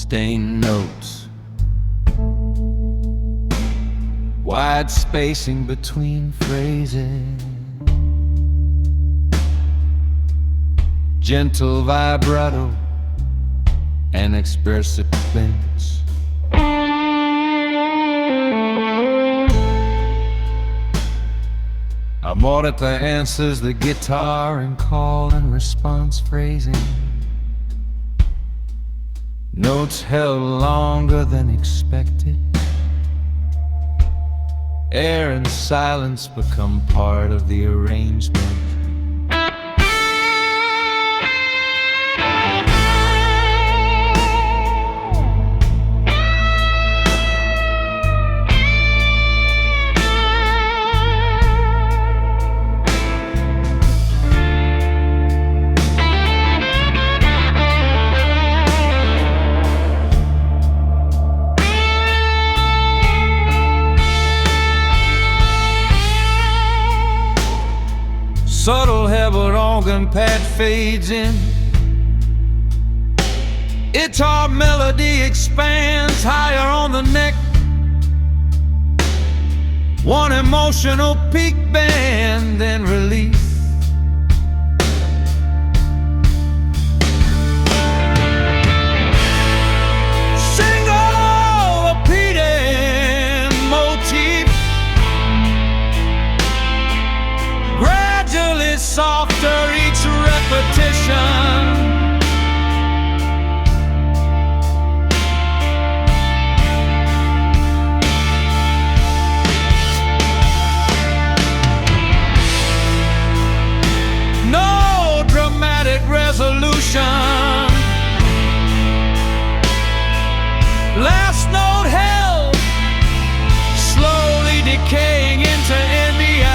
stained notes, wide spacing between phrases, gentle vibrato and expressive bends. I'm more at the answers, the guitar and call and response phrasing, notes held longer than expected. Air and silence become part of the arrangement. Subtle Hebert organ pad fades in, guitar melody expands higher on the neck, one emotional peak bend, then release. Single repeating motif, softer each repetition. No dramatic resolution. Last note held, slowly decaying into India.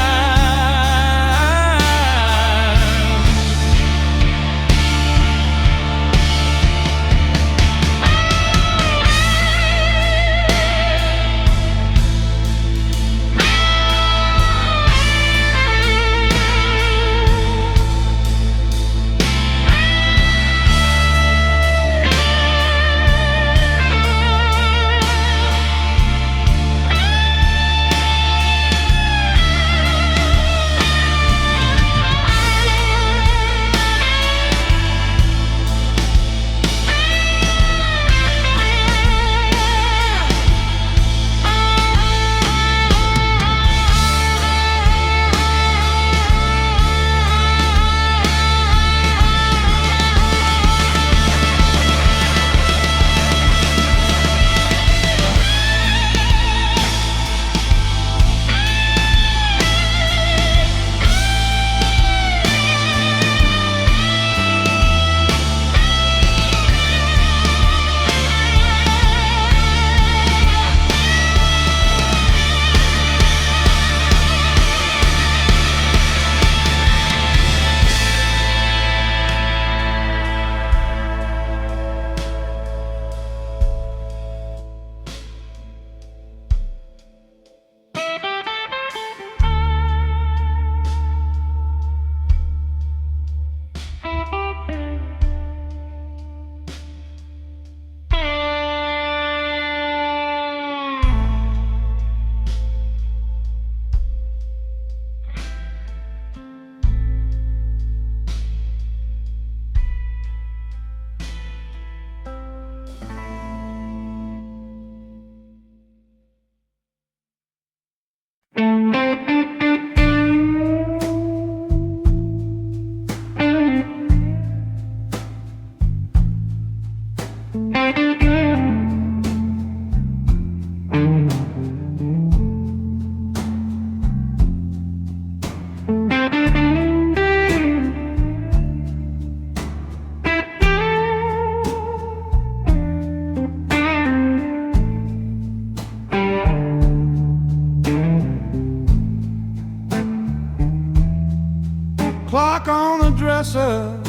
Clock on the dresser,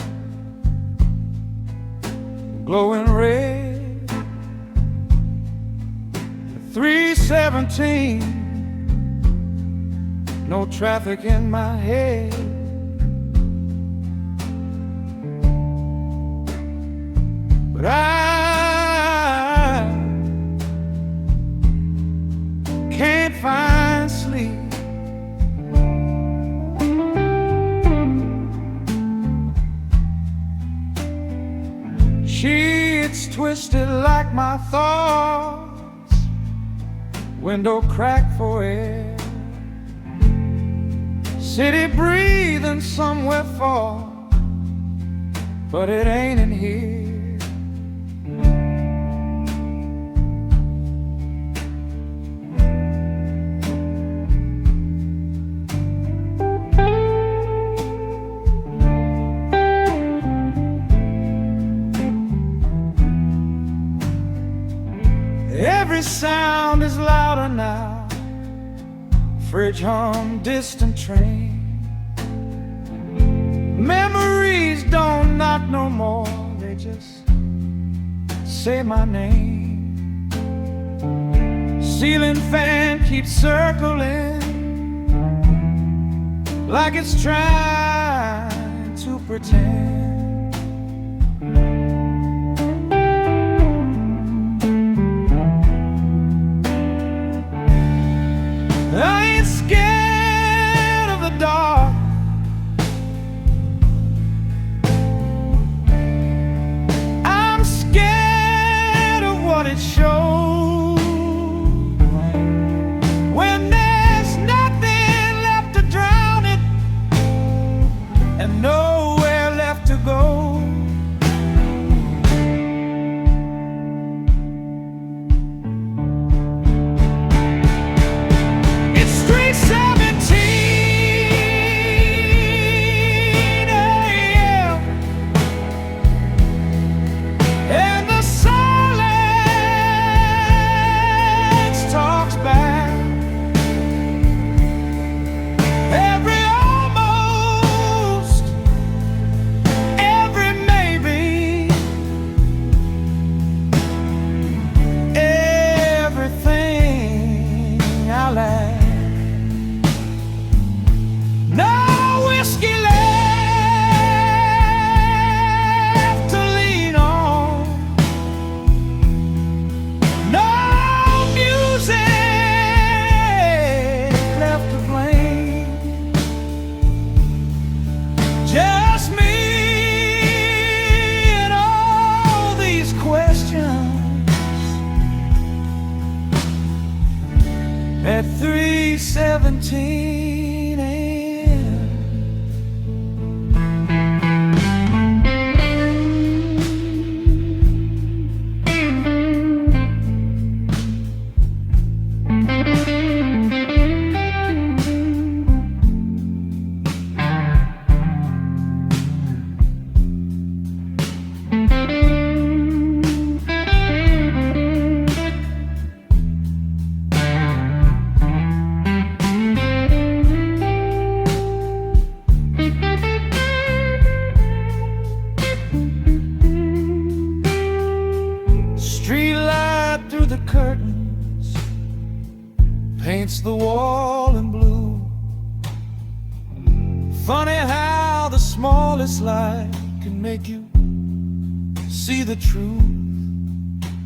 glowing red, 3:17, no traffic in my head. But I twisted like my thoughts, window cracked for air, city breathing somewhere far, but it ain't in here. Every sound is louder now, fridge hum, distant train. Memories don't knock no more, they just say my name. Ceiling fan keeps circling like it's trying to pretend. I ain't scared of the dark, I'm scared of what it shows. When there's nothing left to drown it and nowhere left to go. No whiskey left to lean on, no music left to blame, just me and all these questions at 3:17 a.m. Streetlight through the curtains paints the wall in blue. Funny how the smallest light can make you see the truth.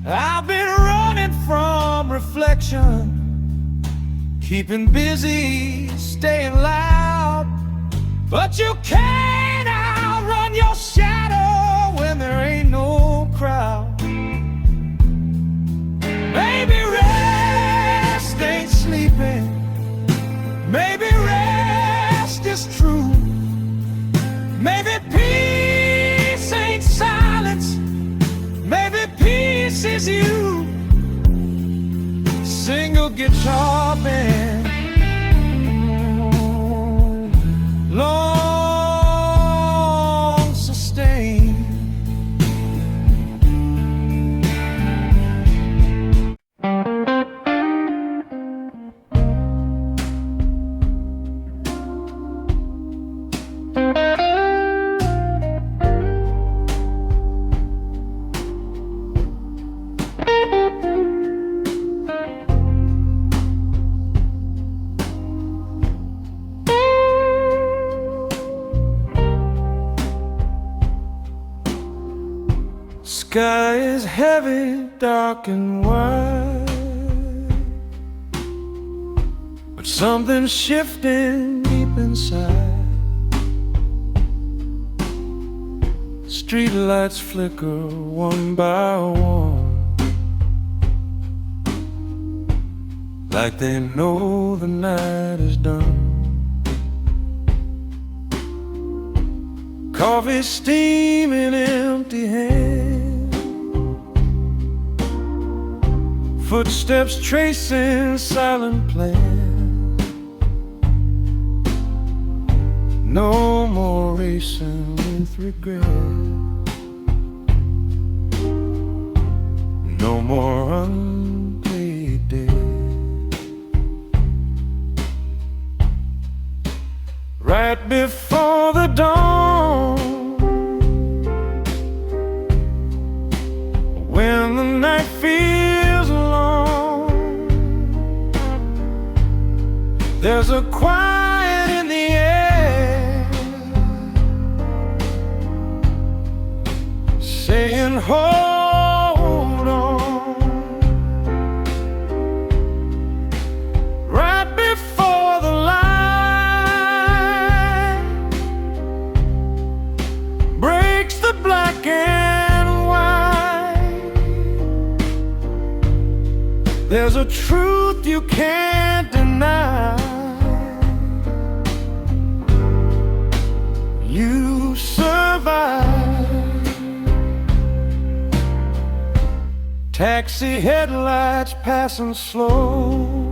I've been running from reflection, keeping busy, staying loud, but you can't outrun your shadow when there ain't no crowd. Maybe rest ain't sleeping, maybe rest is true, maybe peace ain't silence, maybe peace is you. Single guitar band, long sustained. Sky is heavy, dark and wide, but something's shifting deep inside. street lights flicker one by one, like they know the night is done. Coffee steaming, empty hand, footsteps tracing silent plans. No more racing with regret, no more unpaid debt. Right before the dawn, when the night feels long, there's a quiet in the air, saying hold on. Right before the light breaks the black and white, there's a truth you can't deny. You survive. Taxi headlights passing slow,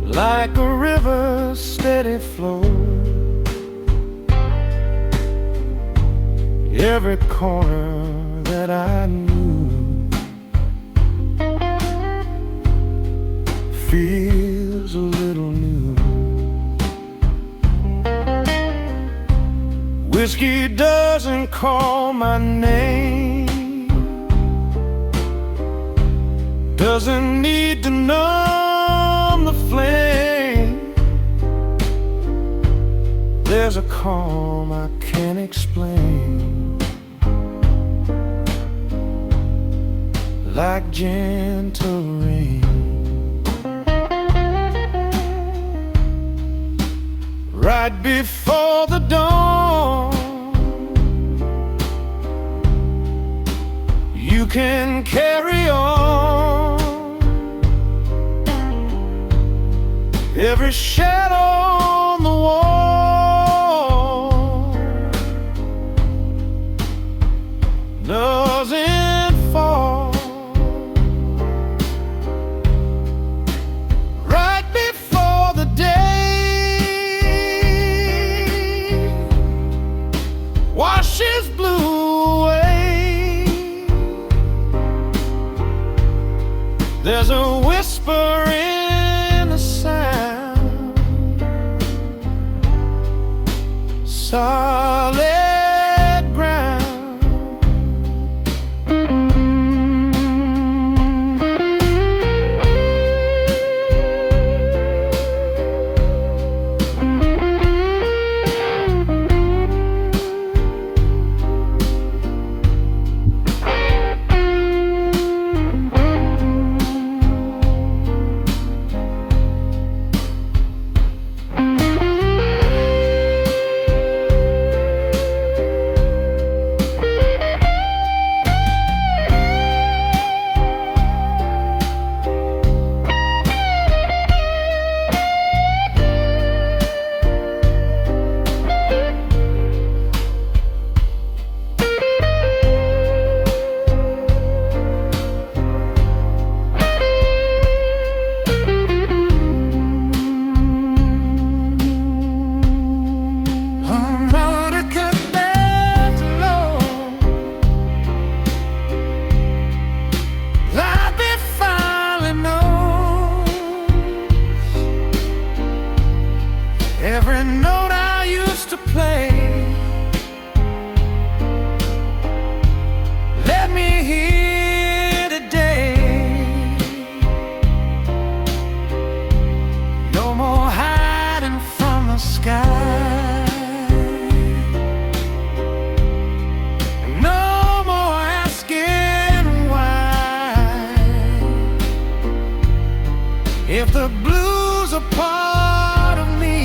like a river's steady flow. Every corner that I knew feels a little new. Whiskey doesn't call my name, doesn't need to numb the flame. There's a calm I can't explain, like gentle rain. Right before the dawn, you can carry on. Every shadow on the wall doesn't fall. Right before the day washes blue away, there's a whisper in the sound, solid ground. Every note I used to play, let me hear today. No more hiding from the sky, no more asking why. If the blues are part of me,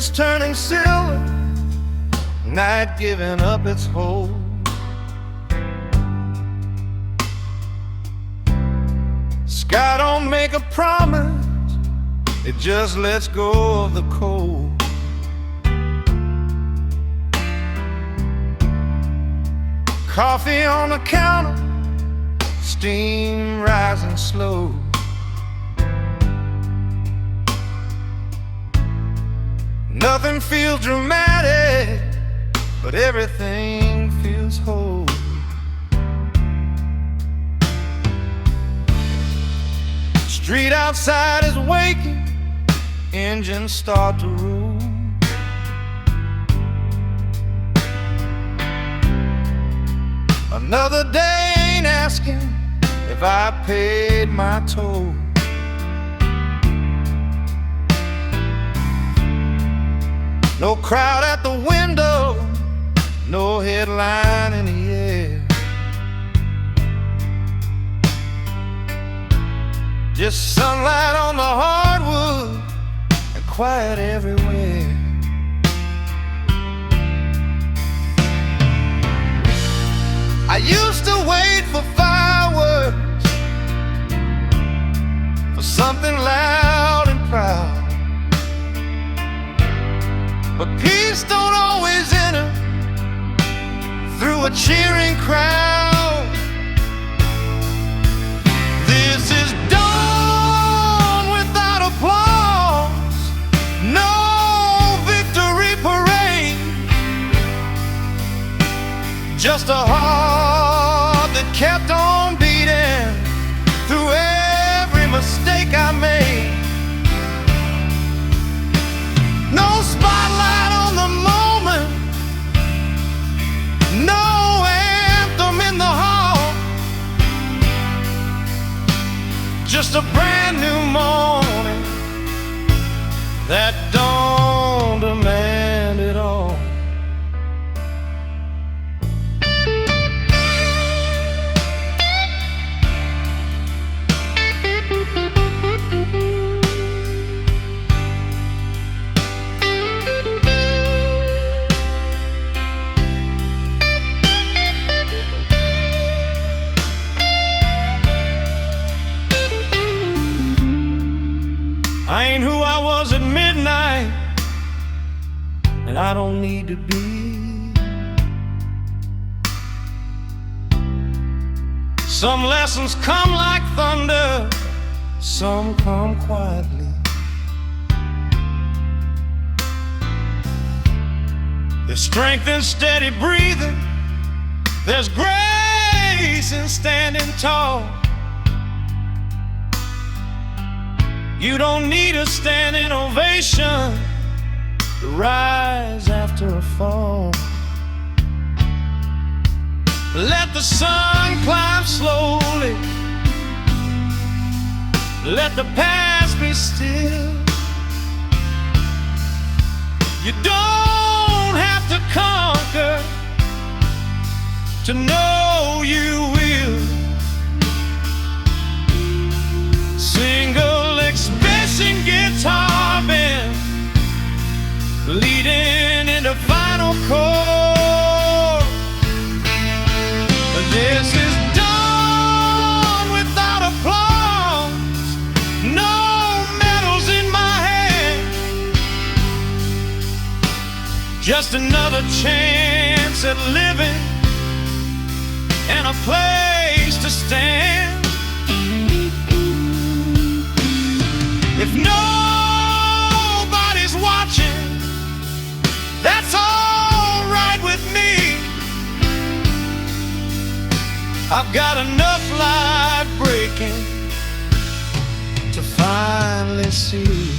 Moon's turning silver, night giving up its hold. Sky don't make a promise, it just lets go of the cold. Coffee on the counter, steam rising slow. Nothing feels dramatic, but everything feels whole. Street outside is waking, engines start to roll. Another day ain't asking if I paid my toll. No crowd at the window, no headline in the air. Just sunlight on the hardwood and quiet everywhere. I used to wait for fireworks, for something loud and proud. But peace don't always enter through a cheering crowd. This is dawn without applause, no victory parade, just a heart that kept on beating through every mistake I made. No spotlight on the moment, no anthem in the hall, just a brand new morning that don't demand it all. I ain't who I was at midnight, and I don't need to be. Some lessons come like thunder, some come quietly. There's strength in steady breathing, there's grace in standing tall. You don't need a standing ovation to rise after a fall. Let the sun climb slowly, let the past be still. You don't have to conquer to know you will. Single expression guitar band leading into final chord. This is dawn without applause, no medals in my hand, just another chance at living and a place to stand. If nobody's watching, that's all right with me. I've got enough light breaking to finally see.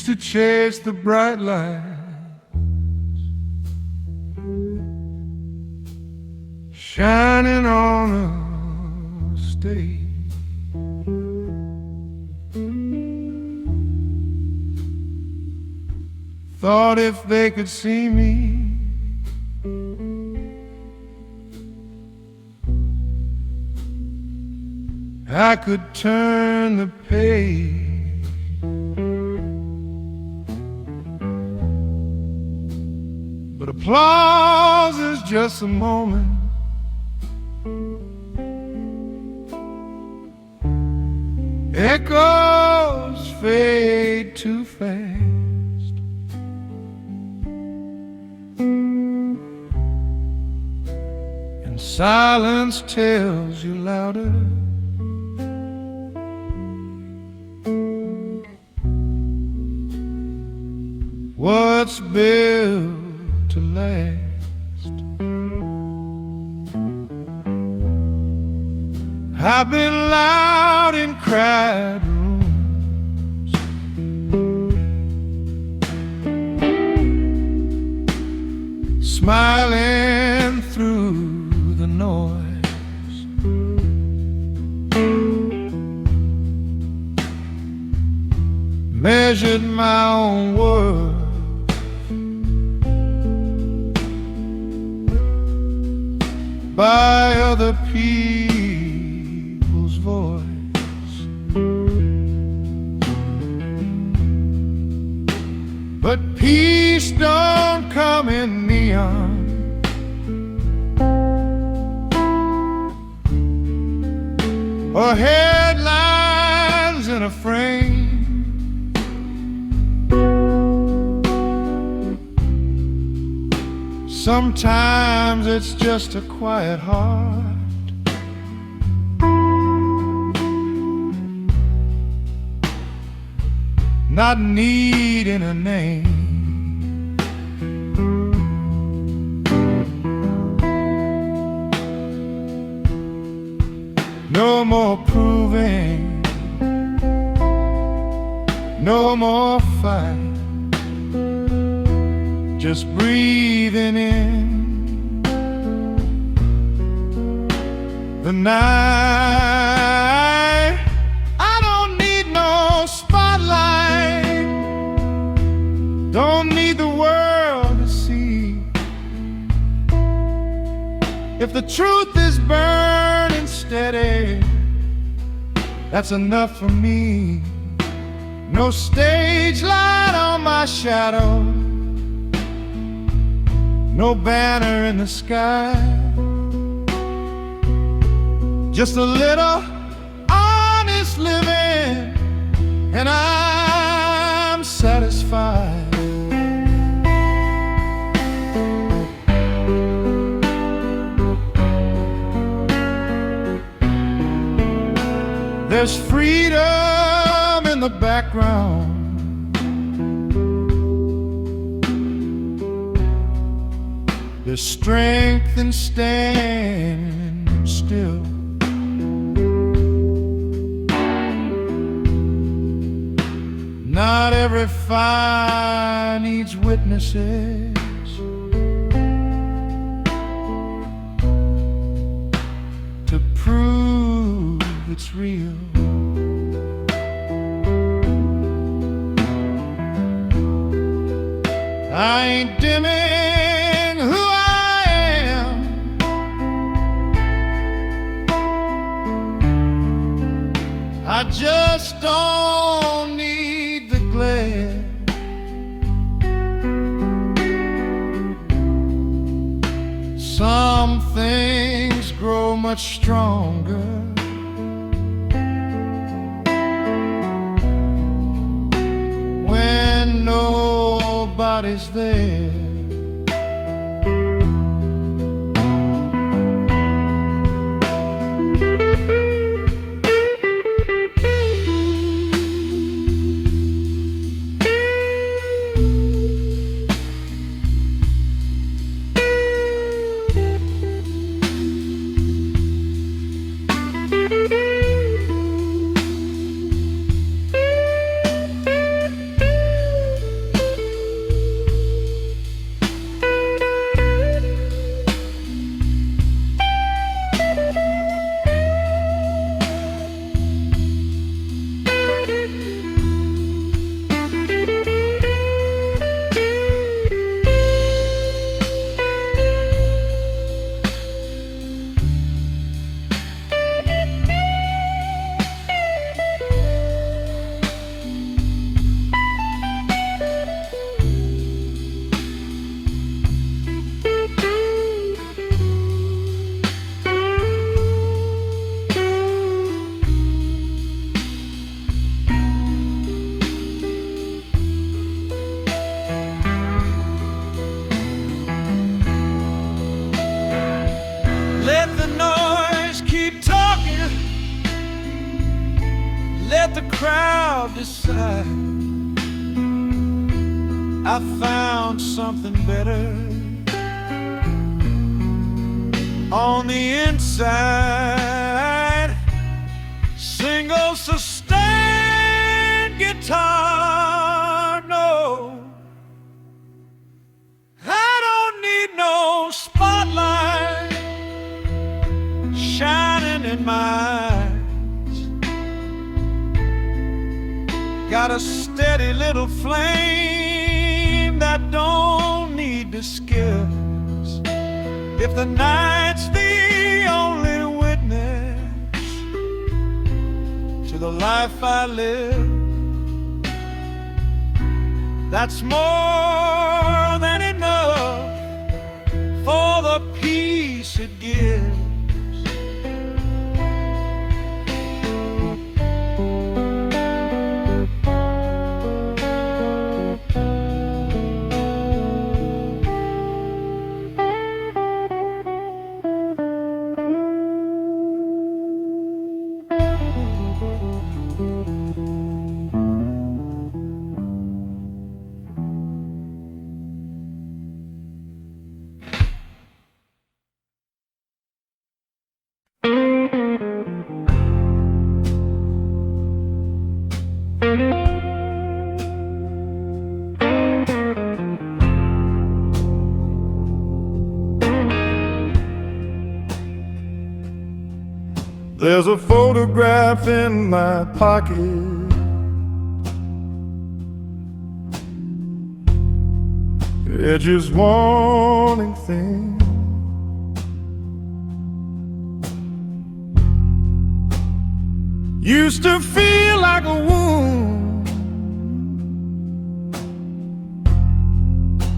used to chase the bright light, shining on a stage. Thought if they could see me, I could turn the page. But applause is just a moment, echoes fade too fast, and silence tells you louder. What's built to last? I've been loud in crowded rooms, smiling through the noise, measured my own worth by other people's voice. But peace don't come in neon, or headlines in a frame. Sometimes it's just a quiet heart, not needing a name. No more proving, no more fight, just breathing in the night. I don't need no spotlight, don't need the world to see. If the truth is burning steady, that's enough for me. No stage light on my shadow, no banner in the sky, just a little honest living, and I'm satisfied. There's freedom in the background, there's strength in standing still. Not every fire needs witnesses to prove it's real. I ain't dimming who I am, I just don't need the glare. Some things grow much stronger when nobody's there. crowd decide I found something better on the inside. Single sustained guitar, no, I don't need no spotlight shining in my eyes. Got a steady little flame that don't need to skip. If the night's the only witness to the life I live, that's more than enough for the peace it gives. There's a photograph in my pocket, edges warning thing. Used to feel like a wound,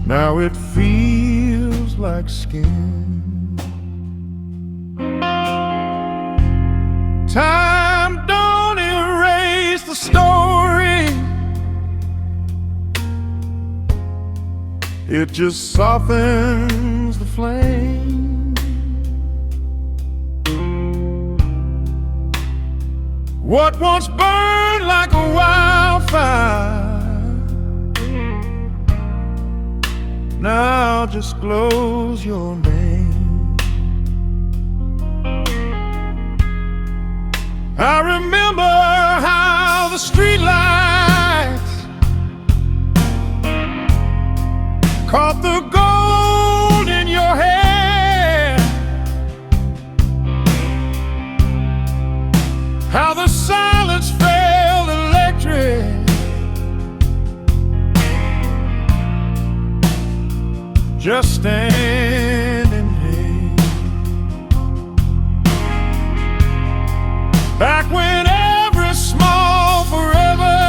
now it feels like skin. Time don't erase the story, it just softens the flame. What once burned like a wildfire now just glows your name. I remember how the streetlights caught the gold in your hair, how the silence felt electric, just standing here. Back when every small forever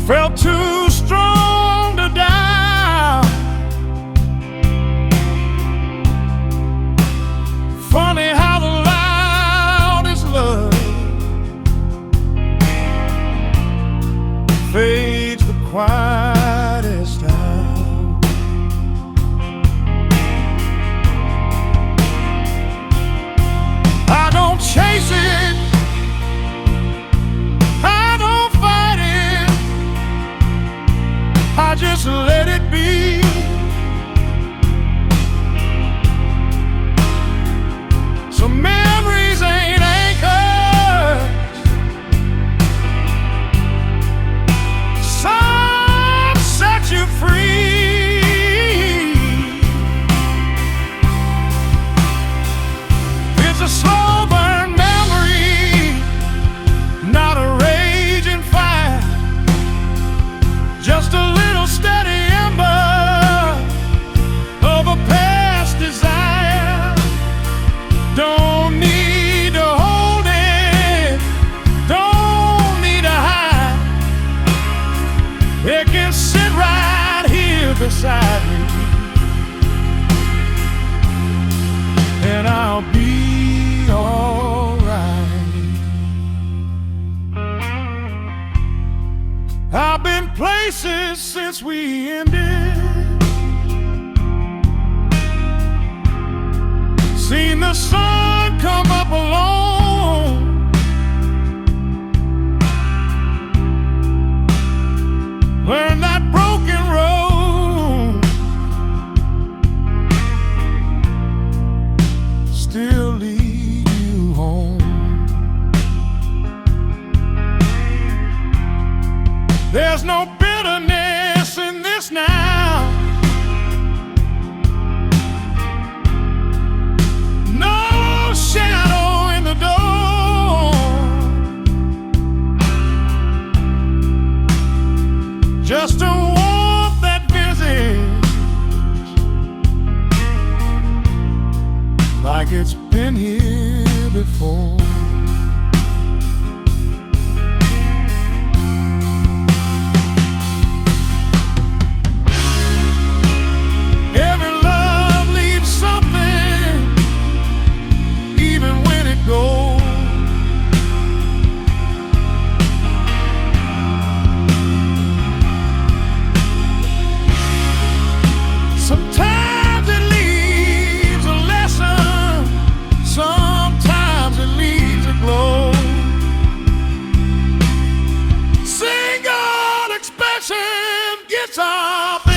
felt too strong to die. Funny how the loudest love fades the quietest out. I don't chase it, I don't fight it, I just let it be. Some memories ain't anchors, some set you free. It's a slow burn memory, not a raging fire, just a little steady ember of a past desire. Don't need to hold it, don't need to hide, it can sit right here beside me, and I'll be alright. I've been places since we ended, seen the sun come up along There's no bitterness in this now. No shadow in the door. Just a warmth that visits like it's been here before. Sometimes it leaves a lesson, sometimes it leaves a glow. Single expression gets off in.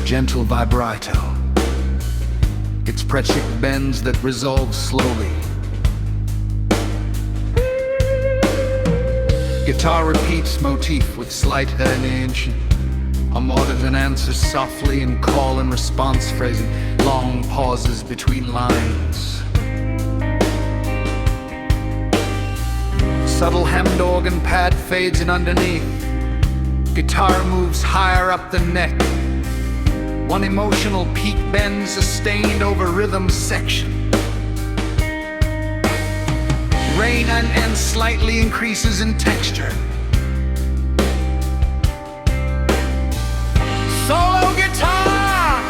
Gentle vibrato. It's Heartache bends that resolve slowly. Guitar repeats motif with slight herniation. A modern and answers softly in call and response phrasing. Long pauses between lines. Subtle hemmed organ pad fades in underneath. Guitar moves higher up the neck. One emotional peak bend sustained over rhythm section. Rain and slightly increases in texture. Solo guitar,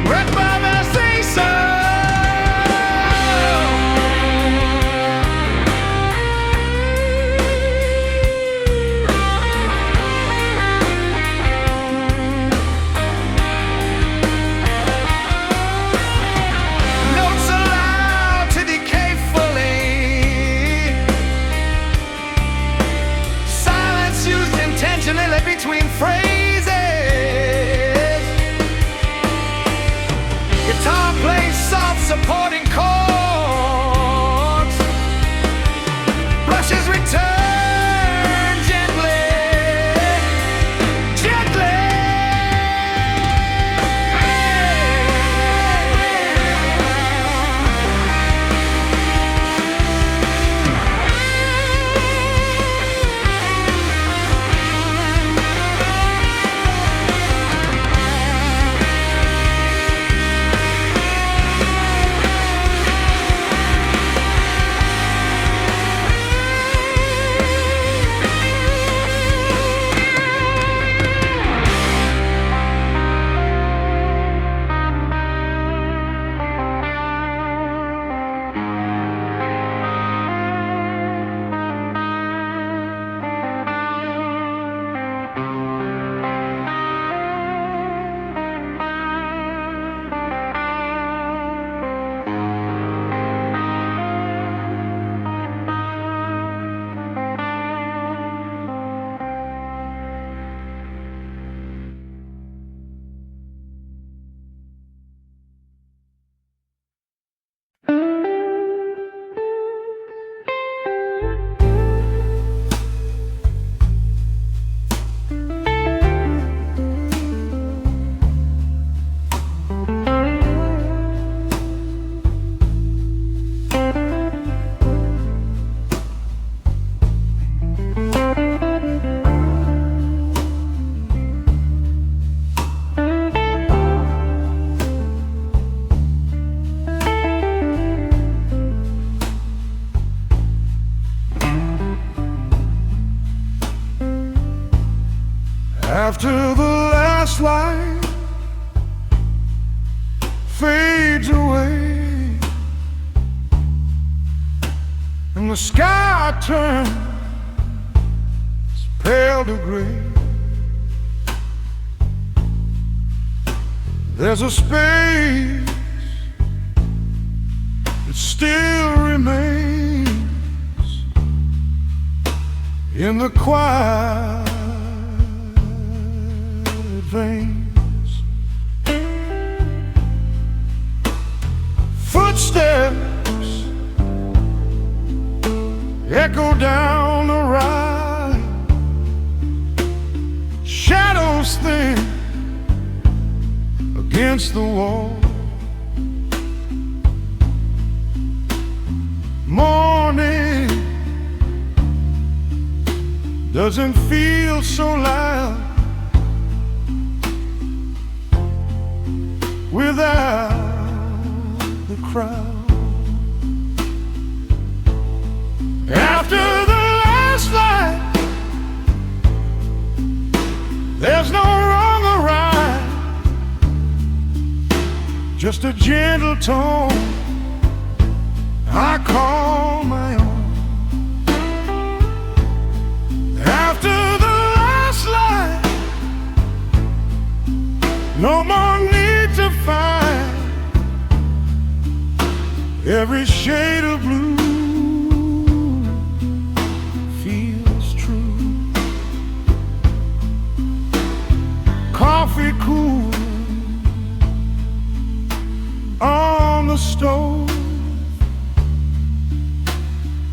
red by Mercedes. Between phrases, guitar plays soft supporting chords, brushes return gently, gently. After the last light fades away and the sky turns pale to gray, there's a space that still remains in the quiet veins. Footsteps echo down the ride, shadows thin against the wall. Morning doesn't feel so loud without the crowd. After the last light, there's no wrong or right, just a gentle tone I call my own. After the last light, no more need to fight every shade of blue feels true. Coffee cool on the stove,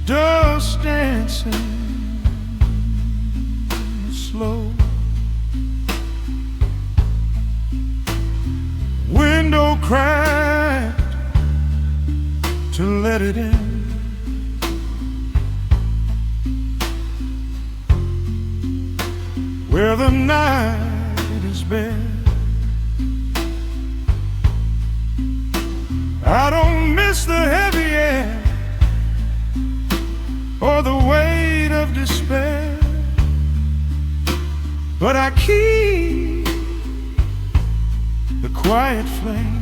dust dancing slow, window cracked to let it in. Where the night is bare, I don't miss the heavy air or the weight of despair, but I keep the quiet flame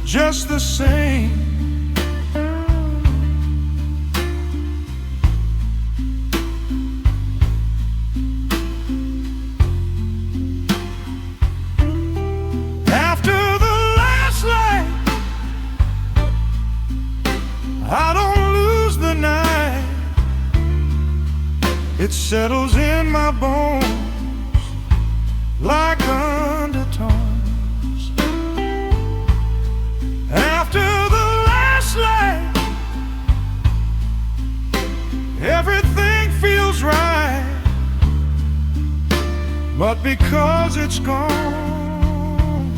just the same. After the last light, I don't lose the night. It settles in my bones like undertones. After the last light, everything feels right, but because it's gone,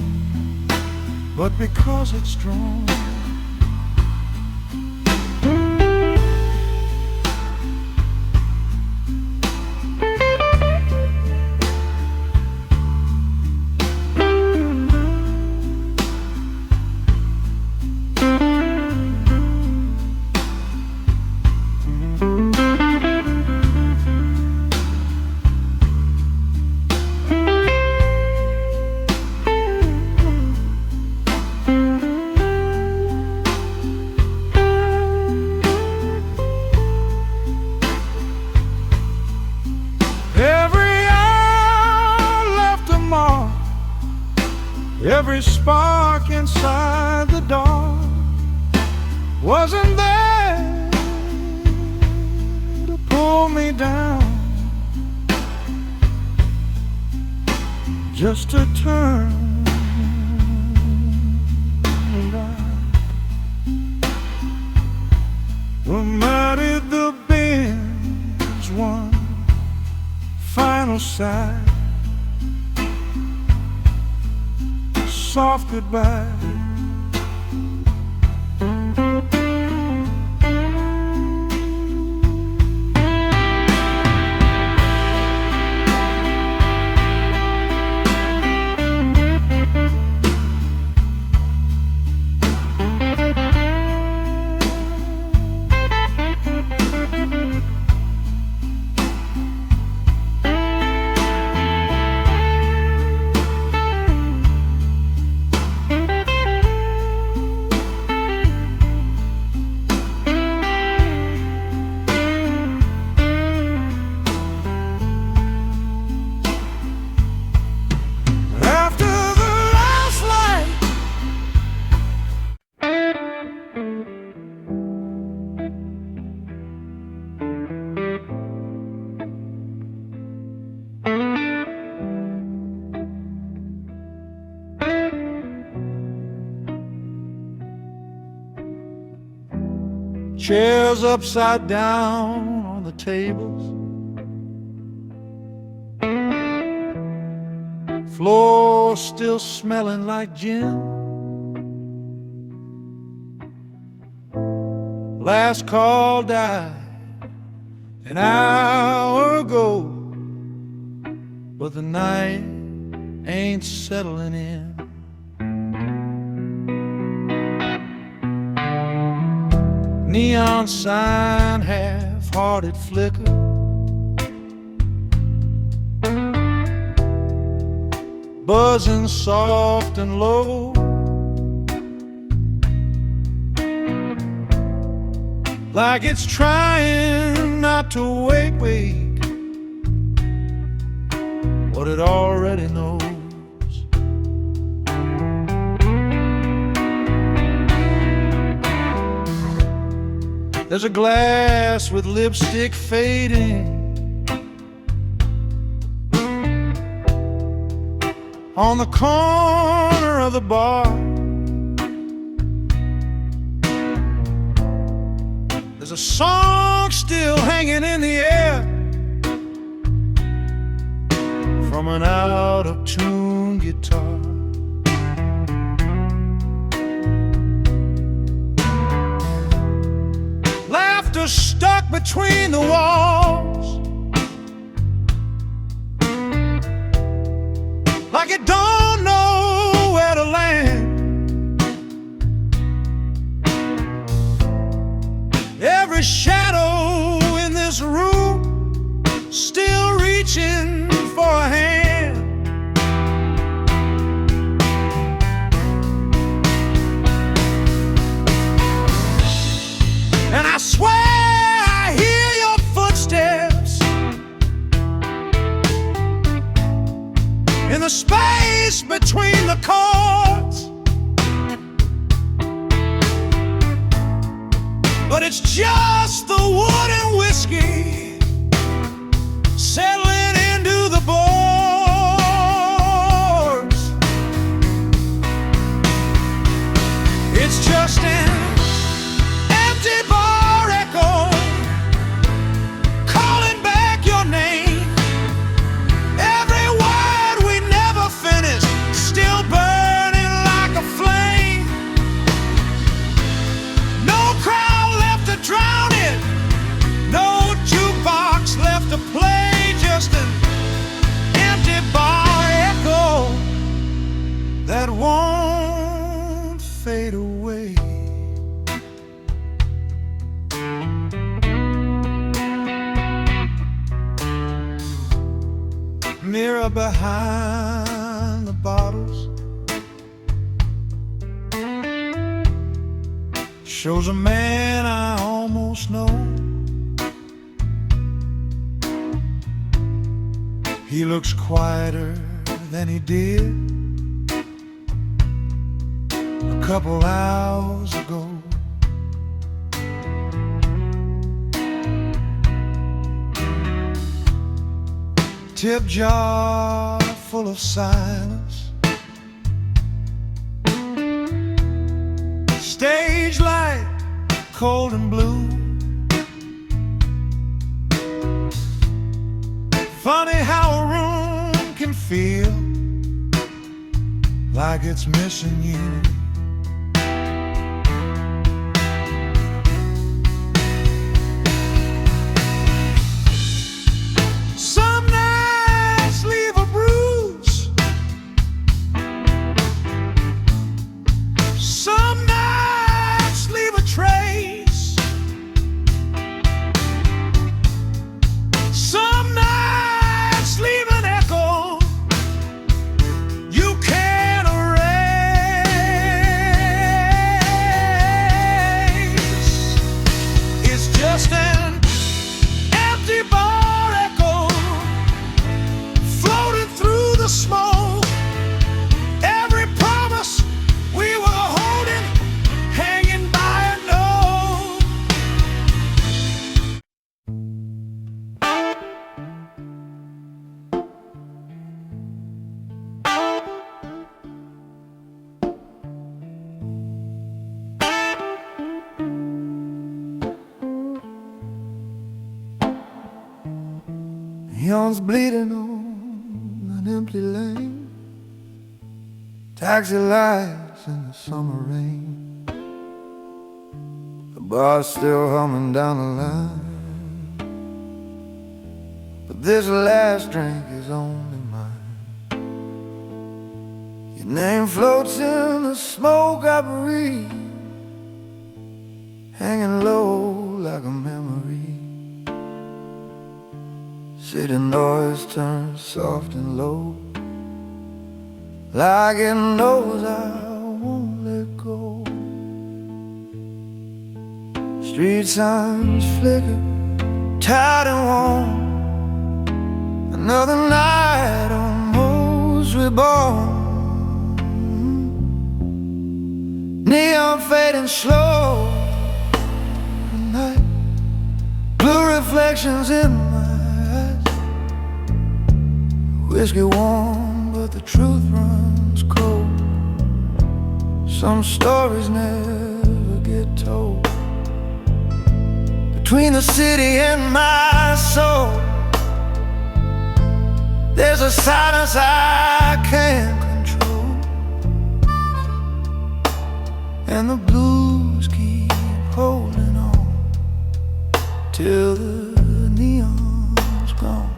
but because it's strong. Every spark inside the dark wasn't there to pull me down, just to turn around. Reminded the bends one final sigh, soft goodbye. chairs upside down on the tables, floor still smelling like gin. Last call died an hour ago, but the night ain't settling in. Neon sign, half-hearted flicker, buzzing soft and low, like it's trying not to wake what it already knows. There's a glass with lipstick fading on the corner of the bar. There's a song still hanging in the air from an out-of-tune guitar. Laughter stuck between the walls, like it don't know where to land. Every shadow in this room still reaching for a hand. And I swear I hear your footsteps in the space between the chords, but it's just the wood and whiskey settling into the boards. It's just an empty bar echo calling back your name. Every word we never finished, still burning like a flame. No crowd left to drown it, no jukebox left to play, just an empty bar echo that won't fade away. Mirror behind the bottles shows a man I almost know. He looks quieter than he did a couple hours ago. Tip jar full of silence, stage light cold and blue. Funny how a room can feel like it's missing you. Some nights leave a bruise, some nights leave a trace, some nights leave an echo you can't erase. Neon's bleeding on an empty lane, taxi lights in the summer rain. The bar's still humming down the line, but this last drink is only mine. Your name floats in the smoke I breathe, hanging low like a memory. City noise turns soft and low, like it knows I won't let go. Street signs flicker, tired and warm. Another night almost reborn. Neon fading slow at night, blue reflections in my eyes. Whiskey warm, but the truth runs cold. Some stories never get told. Between the city and my soul, there's a silence I can't control, and the blues keep holding on till the neon's gone.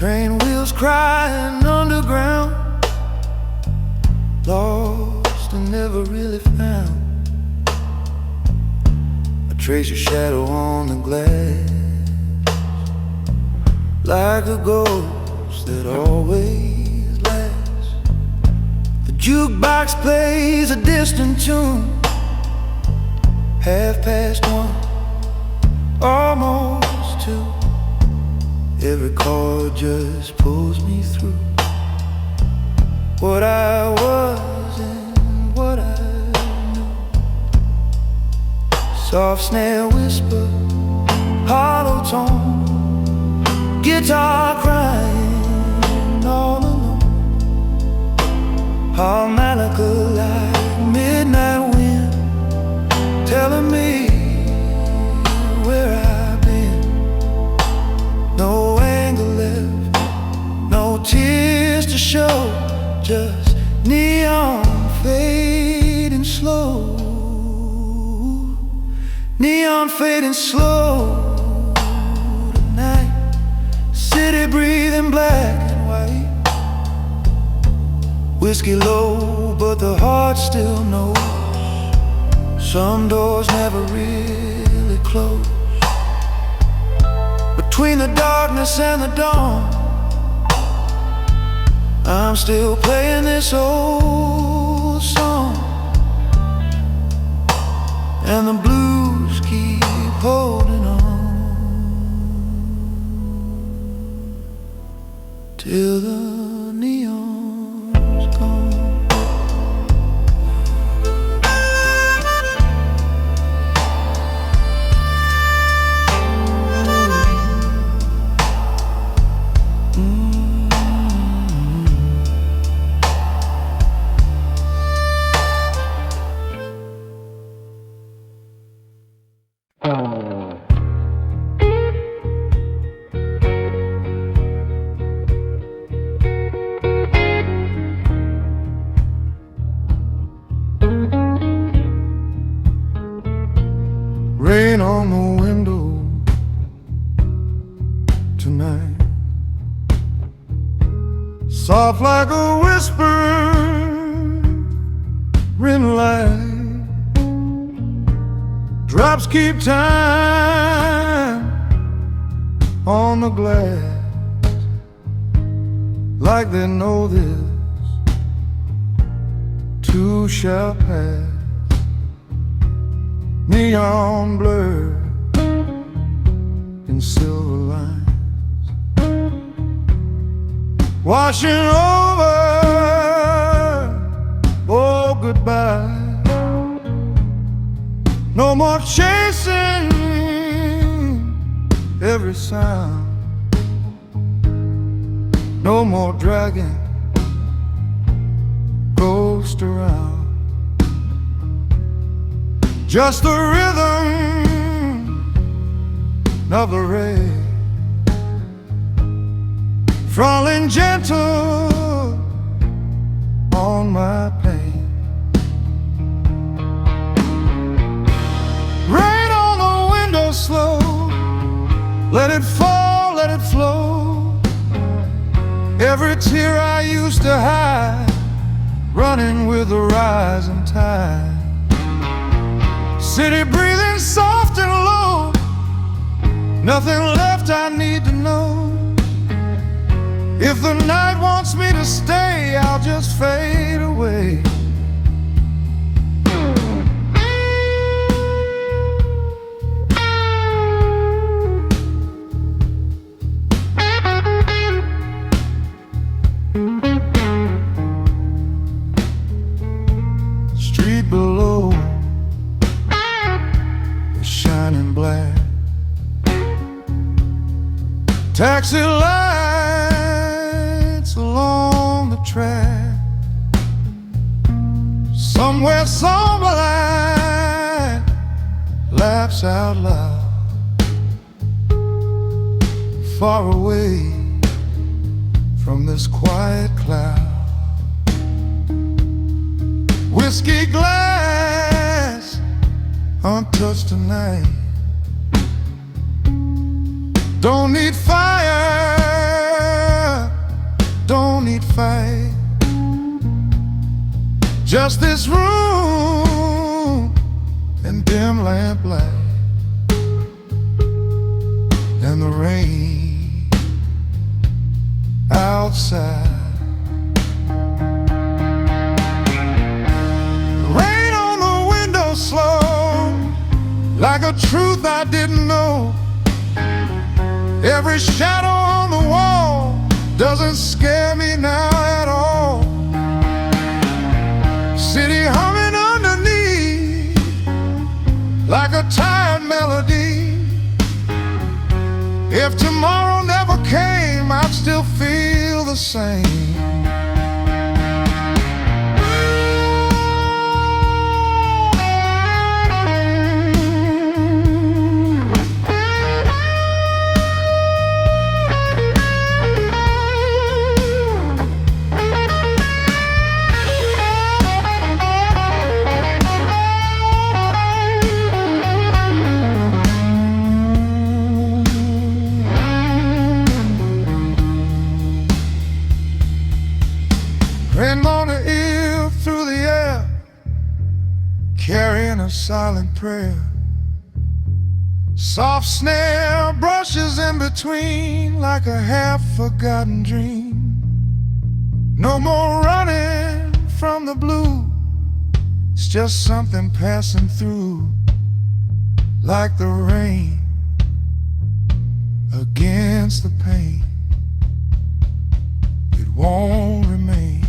Train wheels crying underground, lost and never really found. I trace your shadow on the glass, like a ghost that always lasts. The jukebox plays a distant tune, 1:30, almost 2. Every chord just pulls me through what I was and what I knew. Soft snare whisper, hollow tone, guitar crying all alone. Harmonica like midnight wind, telling me where I've been. No anger left, no tears to show, just neon fading slow. Neon fading slow tonight. City breathing black and white. Whiskey low, but the heart still knows. Some doors never really close. Between the darkness and the dawn, I'm still playing this old song, and the blues keep holding on till the neon's gone. Rain on the window tonight, soft like a whispering light. Drops keep time on the glass, like they know this too shall pass. Neon blur in silver lines, washing over, oh goodbye. No more chasing every sound. No more dragging ghost around. Just the rhythm of the rain falling gentle on my pain. Rain on the window slow, let it fall, let it flow. Every tear I used to hide, running with the rising tide. City breathing soft and low, nothing left I need to know. If the night wants me to stay, I'll just fade away. Street below is shining black. Taxi lights along the track. Somewhere somebody laughs out loud. Far away from this quiet cloud. Whiskey glass untouched tonight. Don't need fire, don't need fight. Just this room and dim lamp light, and the rain outside. Rain on the window slow, like a truth I didn't know. Every shadow on the wall doesn't scare me now at all. City humming underneath like a tired melody. If tomorrow never came, I'd still feel the same. Rain on the ear, through the air, carrying a silent prayer. Soft snare brushes in between like a half-forgotten dream. No more running from the blue, it's just something passing through, like the rain against the pain. It won't remain.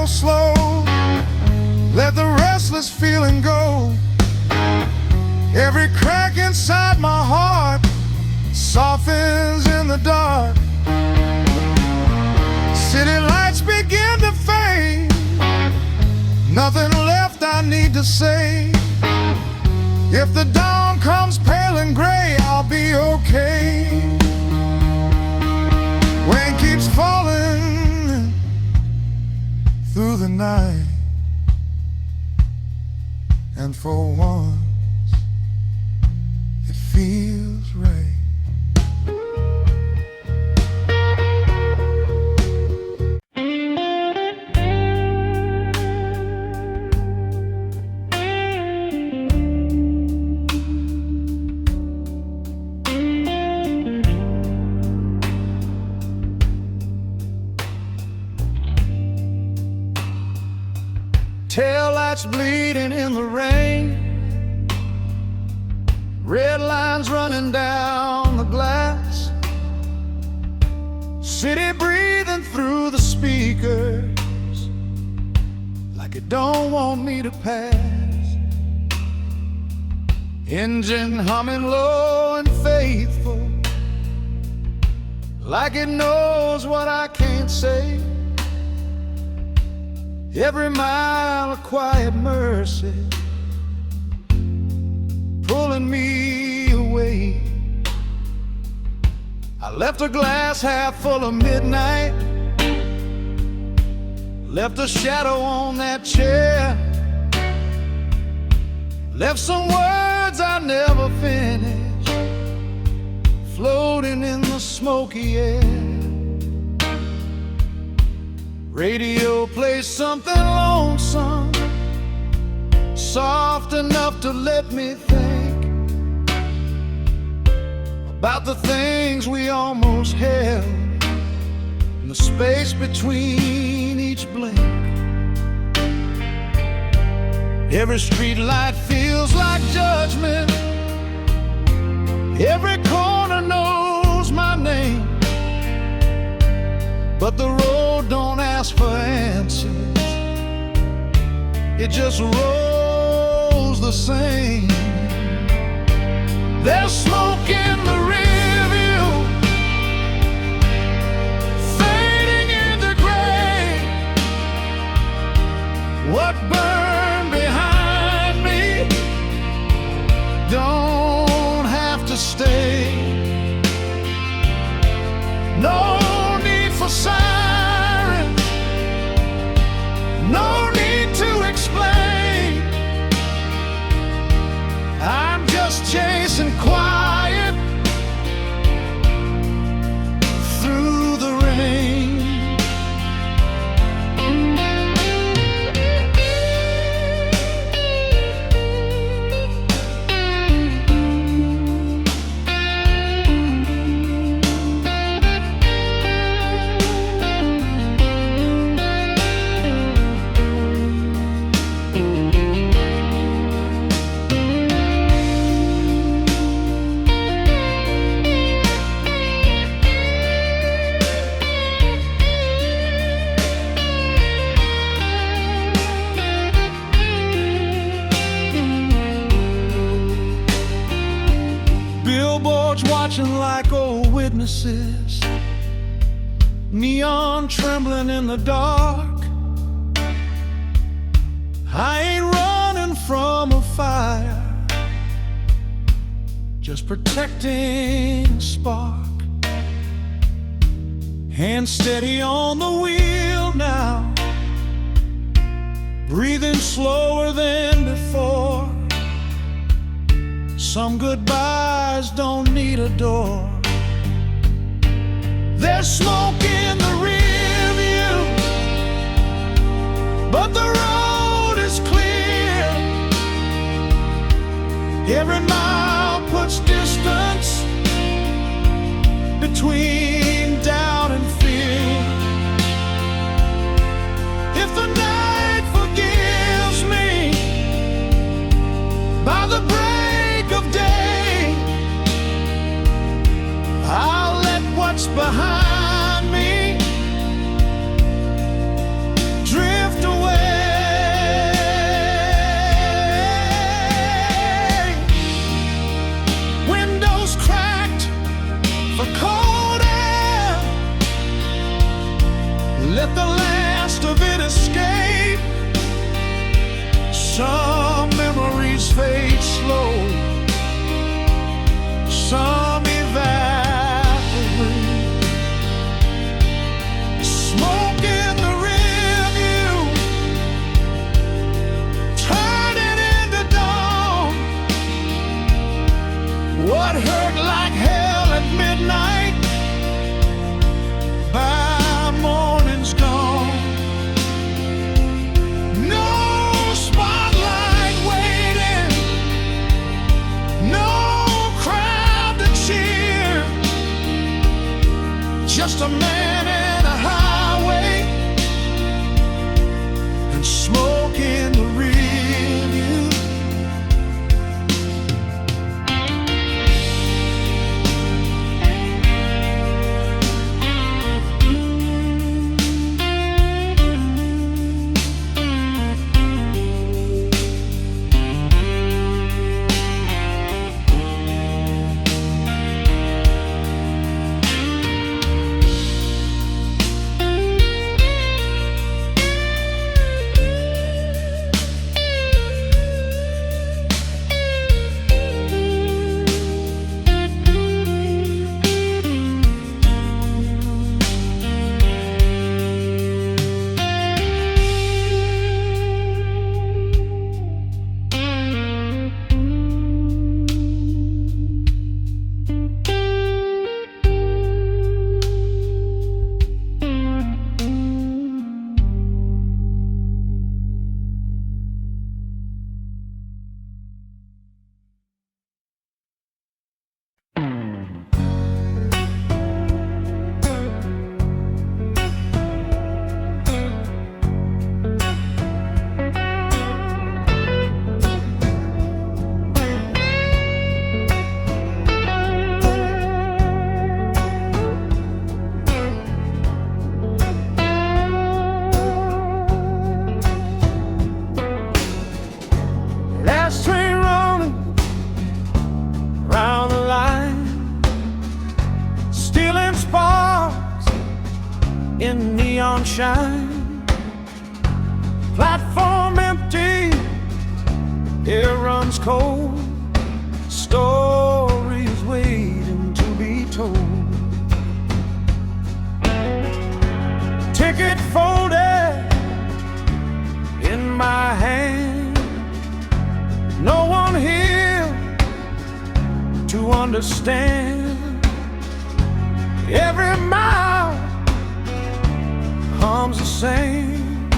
Slow, let the restless feeling go. Every crack inside my heart softens in the dark. City lights begin to fade, nothing left I need to say. If the dawn comes pale and gray, I'll be okay. Rain keeps falling through the night, and for once it feels right. Taillights bleeding in the rain, red lines running down the glass. City breathing through the speakers, you don't want me to pass. Engine humming low and faithful, like it knows what I can't say. Every mile a quiet mercy, pulling me away. I left a glass half full of midnight, left a shadow on that chair, left some words I never finished, floating in the smoky air. Radio plays something lonesome, soft enough to let me think about the things we almost held, and the space between each blink. Every street light feels like judgment, every corner knows my name, but the road don't ask for answers, it just rolls the same. There's smoke in the rear view, fading in the gray. What burned behind me don't have to stay. No need for sirens, no need to explain. I'm just chasing quiet through the rain. Billboards watching like old witnesses, neon trembling in the dark. I ain't running from a fire, just protecting a spark. Hand steady on the wheel now, breathing slower than before. Some goodbyes don't need a door. There's smoke in the rear view, but the road is clear. Every mile puts distance between doubt and fear. If the night forgives me by the break of day, I'll let what's behind me drift away. Windows cracked for cold air, let the last of it escape. Some memories fade slow, some evaporate. Smoke in the rear view, turning into dawn. What hurt like hell at midnight, by morning's gone. No spotlight waiting, no crowd to cheer, just a man and a highway, and smoke in the rear view. shine. Platform empty, air runs cold, stories waiting to be told. Ticket folded in my hand, no one here to understand. Every mile hums the same,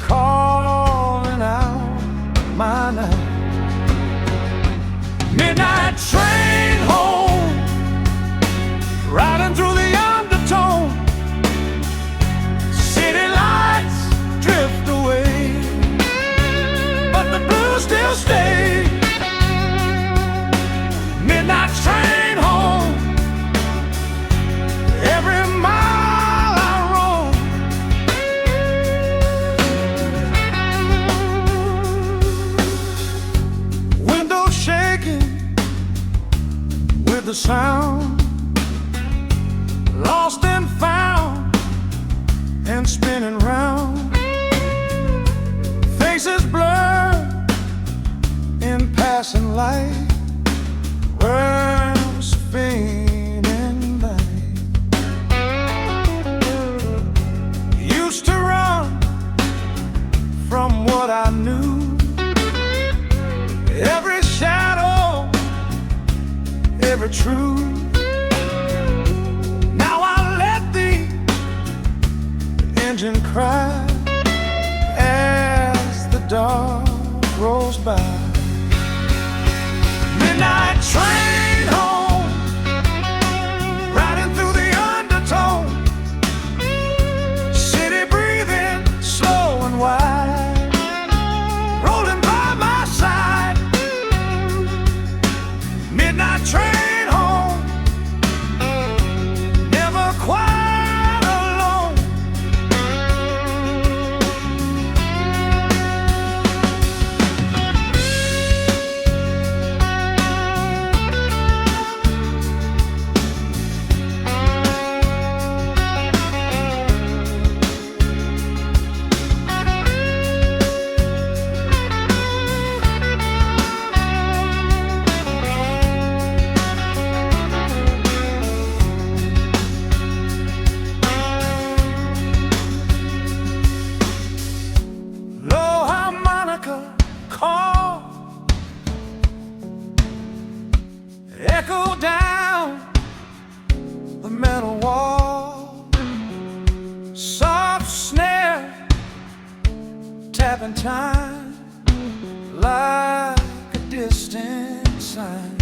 calling out my name. Midnight train home, riding through the undertone. City lights drift away, but the blues still stay. Midnight train home, every mile I roam. Windows shaking with the sound, lost and found and spinning round. Faces blurred in passing light, words fading light. Used to run from what I knew, every shadow, every truth. Now I let the engine cry as the dark rolls by. Midnight train home, riding through the undertone. City breathing slow and wide, rolling by my side. Midnight train home, never quite alone. Low harmonica call, echo down the metal wall. Soft snare tapping time like a distant sign.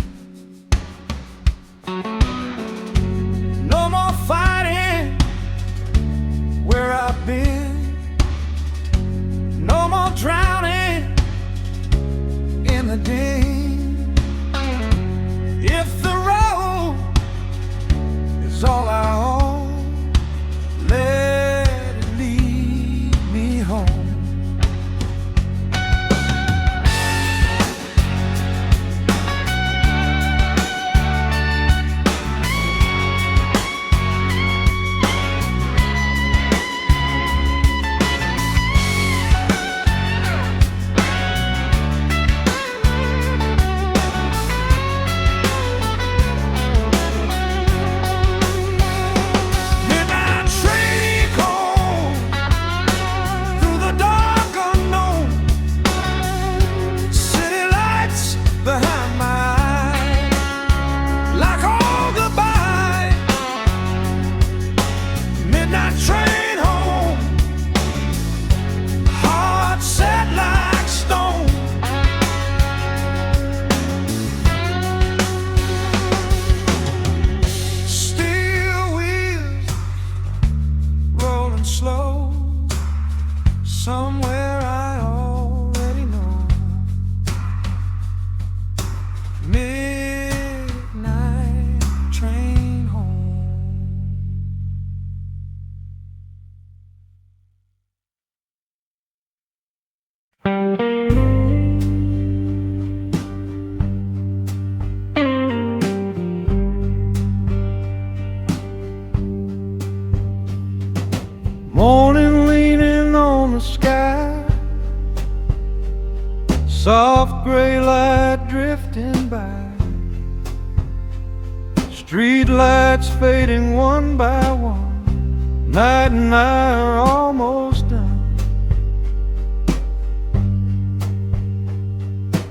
No more fighting where I've been, no more drowning in the din. If the road is all I own, let it lead me home. Soft gray light drifting by, street lights fading one by one. Night and I are almost done.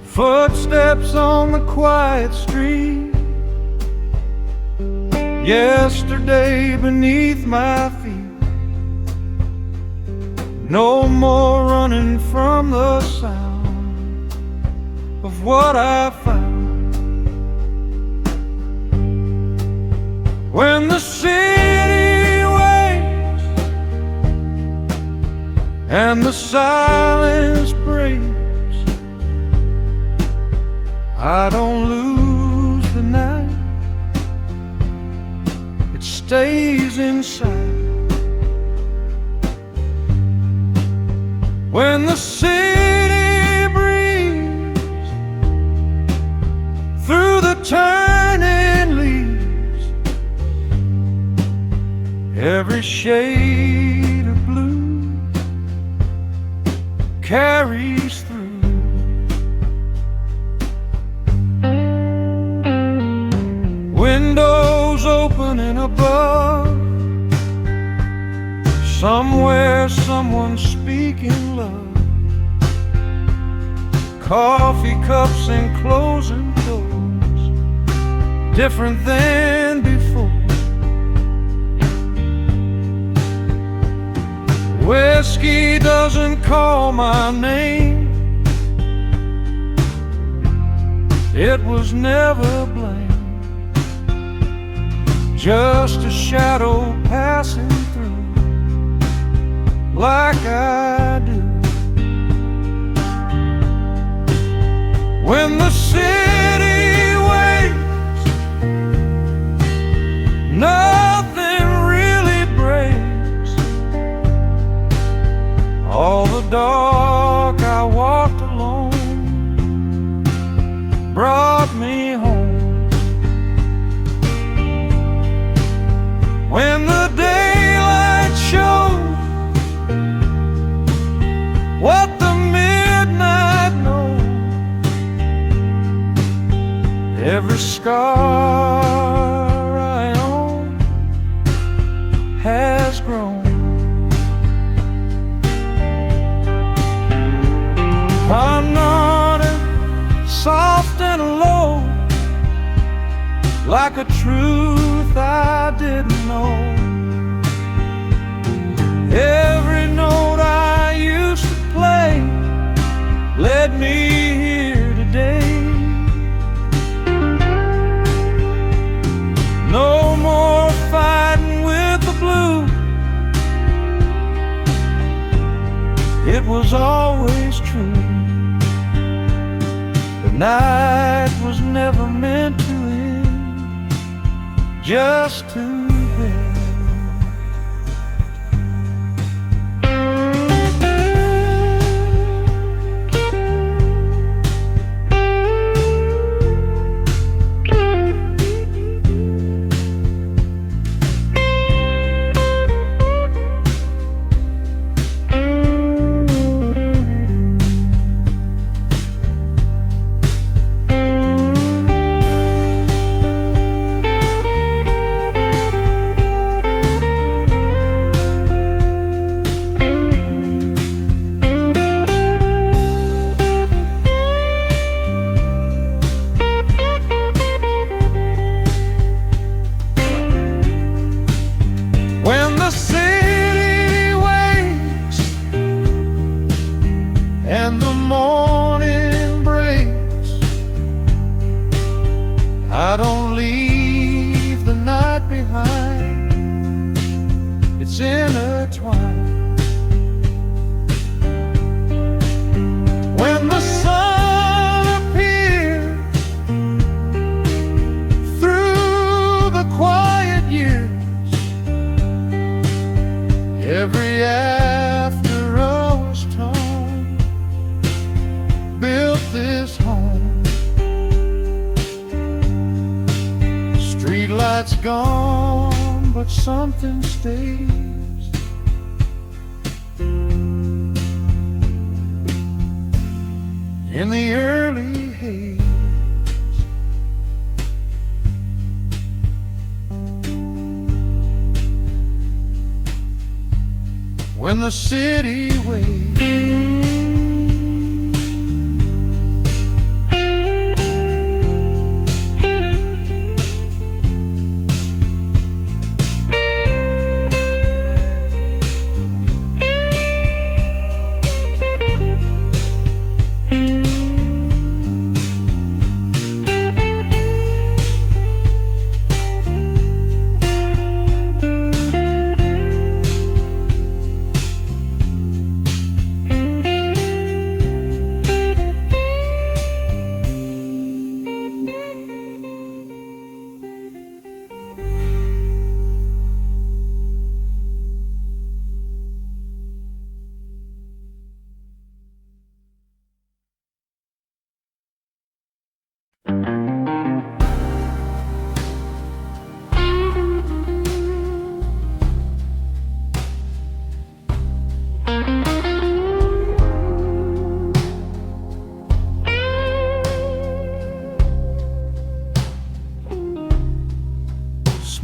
Footsteps on the quiet street, yesterday beneath my feet. No more running from the sound of what I found. When the city waits and the silence breaks, I don't lose the night, it stays inside. When the city breathes through the turning leaves, every shade of blue carries through. Windows opening above, somewhere someone's speaking love. Coffee cups and closing doors, different than before. Whiskey doesn't call my name, it was never blamed. Just a shadow passing through, like I do. When the city waits, nothing really breaks. All the dark I walked alone brought me home. When the daylight shows what the midnight knows, every scar I own has grown. I nodded, soft and low, like a truth I didn't know. Every note I used to play led me here today. No more fighting with the blue, it was always true. The night was never meant to end, just to bed. When the city wakes and the morning breaks, I don't leave the night behind, it's intertwined. When the sun appears through the quiet years, every after hours torn built this home. Streetlights gone, but something stays. in the early haze. When the city waits,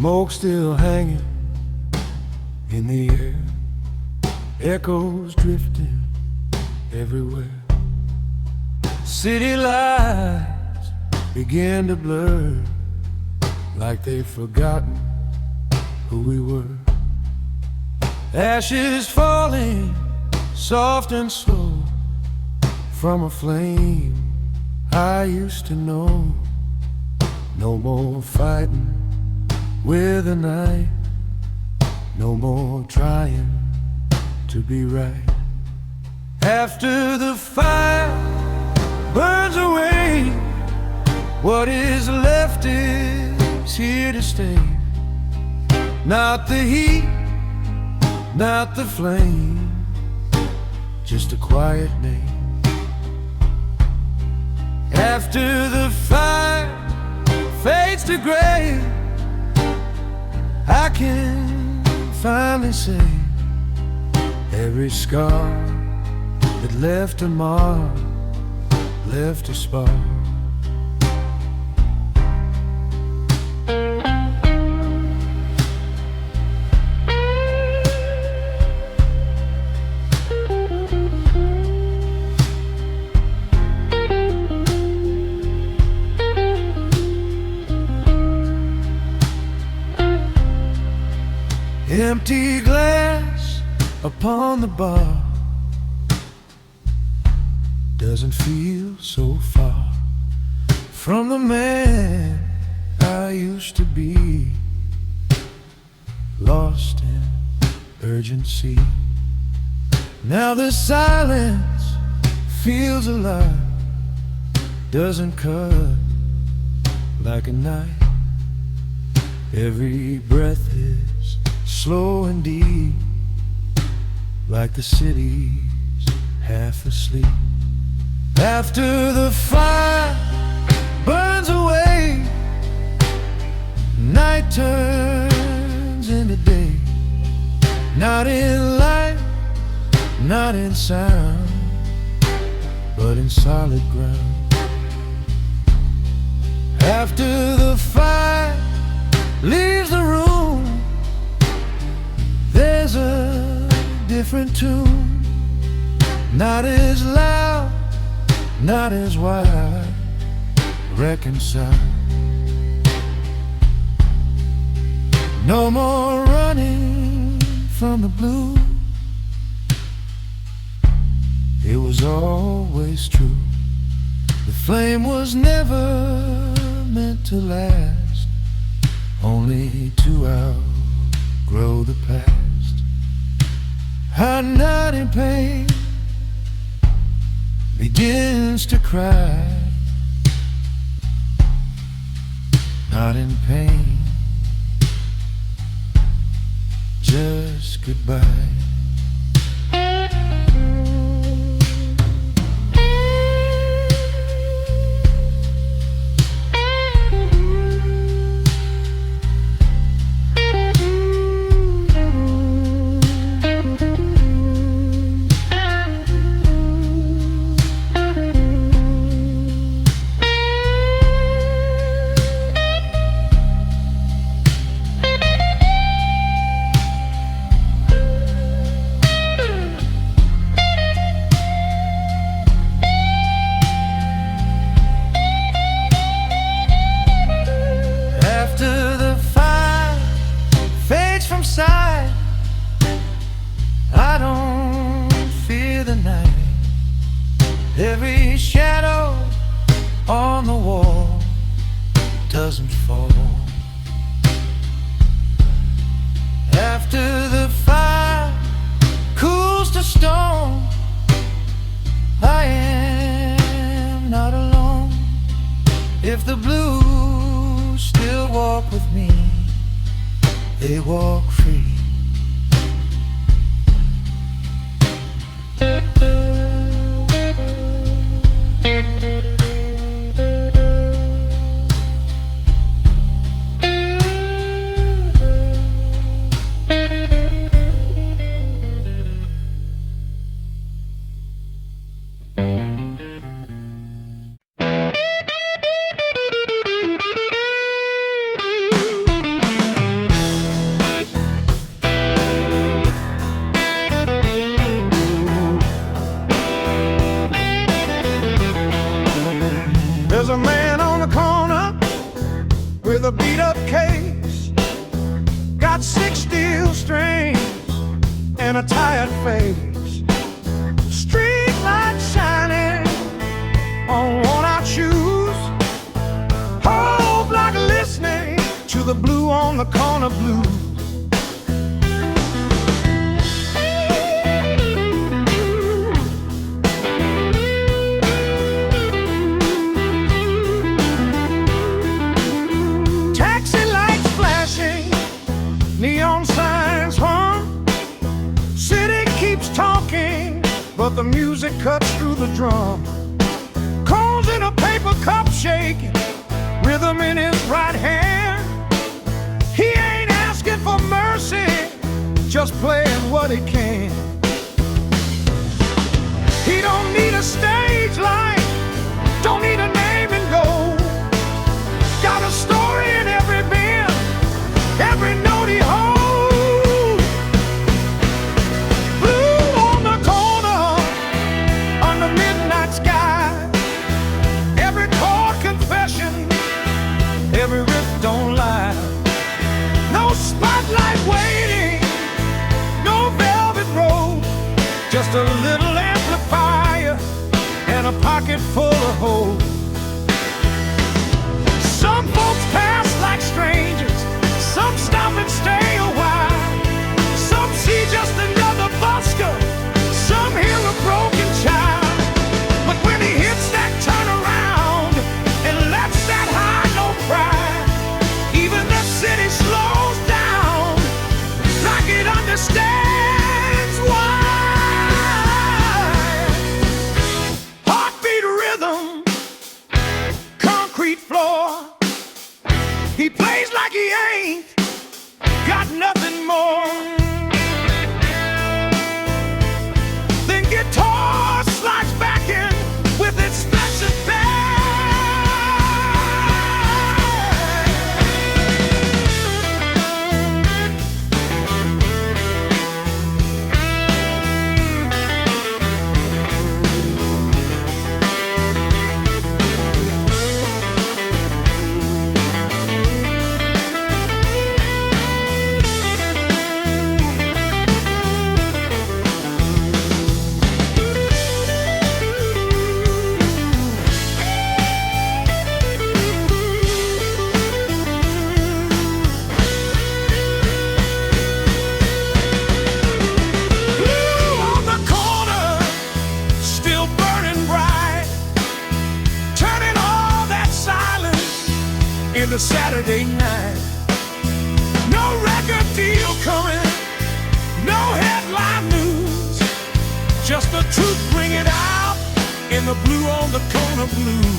smoke still hanging in the air, echoes drifting everywhere. City lights begin to blur, like they've forgotten who we were. Ashes falling soft and slow from a flame I used to know. No more fighting with the night, no more trying to be right. After the fire burns away, what is left is here to stay. Not the heat, not the flame, just a quiet name. After the fire fades to gray, I can finally say every scar that left a mark, left a spark. Empty glass upon the bar doesn't feel so far from the man I used to be, lost in urgency. Now the silence feels alive, doesn't cut like a knife. Every breath is slow and deep, like the city's half asleep. After the fire burns away, night turns into day. Not in light, not in sound, but in solid ground. After the fire leaves the room, there's a different tune. Not as loud, not as wide, reconciled. No more running from the blue. It was always true. The flame was never meant to last, only to outgrow the past. Our night in pain begins to cry, not in pain, just goodbye. Every shadow on the wall doesn't fall. After the fire cools to stone, I am not alone. If the blues still walk with me, they walk free. There's a man on the corner with a beat-up case, got 6 steel strings and a tired face. Street lights shining on worn-out shoes. Whole block listening to the blue on the corner blues. Neon signs hum, city keeps talking, but the music cuts through the drum. Cones in a paper cup shaking, rhythm in his right hand. He ain't asking for mercy, just playing what he can. He don't need a stage light, don't need a name and gold. Got a story in every bend, every note he holds. Blue on the corner, under midnight sky. Every chord confession, every riff don't lie. No spotlight waiting, no velvet road, just a little amplifier and a pocket full of hope. Some folks pass like strangers, some stop and stay a while. Some see just another busker, some hear a broken child. But when he hits that turnaround and lets that high note cry, even the city slows down like it understands why. Heartbeat rhythm, concrete floor. He plays like he ain't got nothing more. Then guitar slides back in with its special band. The Saturday night, no record deal coming, no headline news, just the truth bring it out in the blue on the corner blues.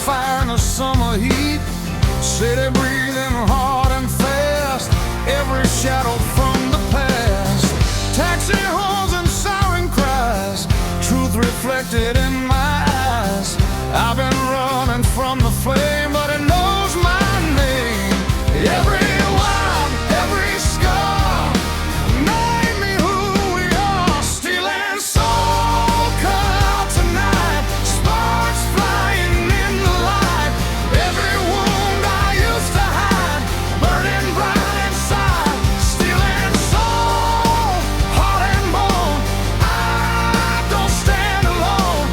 fire in the summer heat. City breathing hard and fast, every shadow from the past. Taxi horns and siren cries, truth reflected in my eyes. I've been running from the flame, but it knows my name. Every line, every scar, made me who we are. Stealing soul, cut out tonight, sparks flying in the light. Every wound I used to hide, burning bright inside. Stealing soul, heart and bone. I don't stand alone.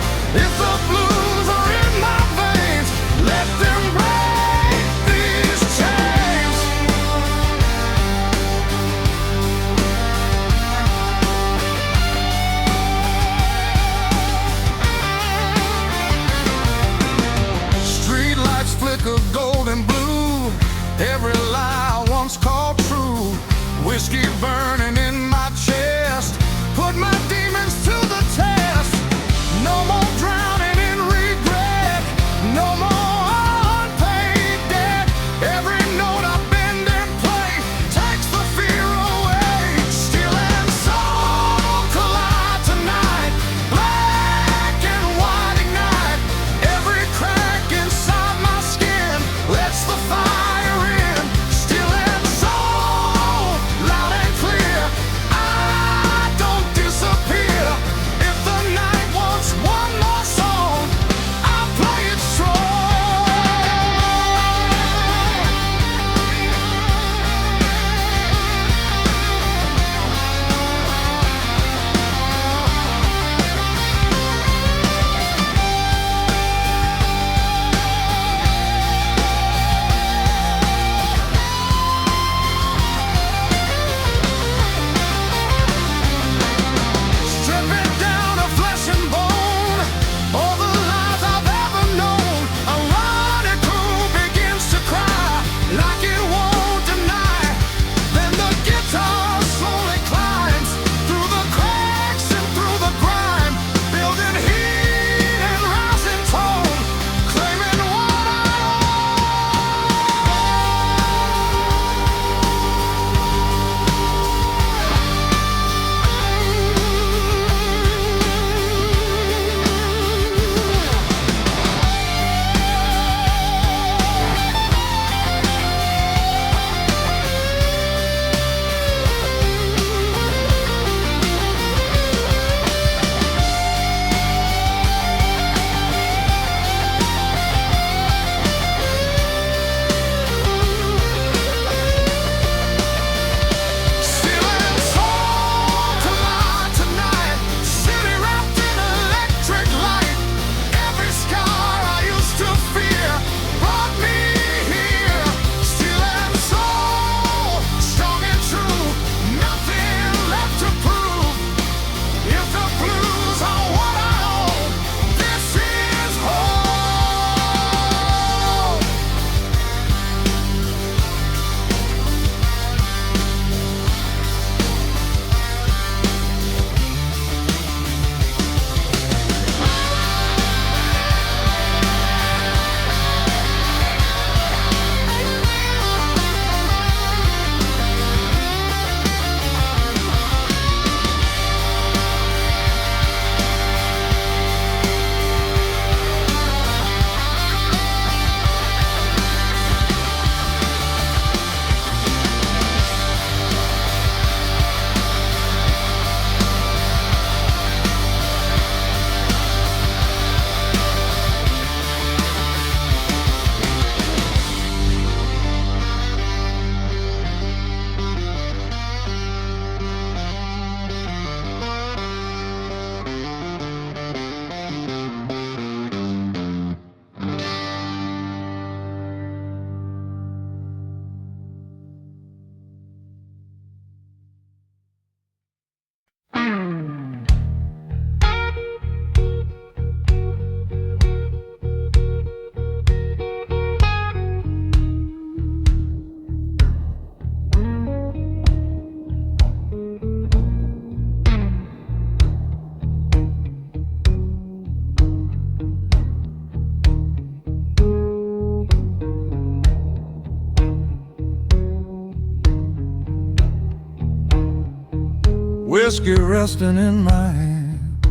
whiskey resting in my hand,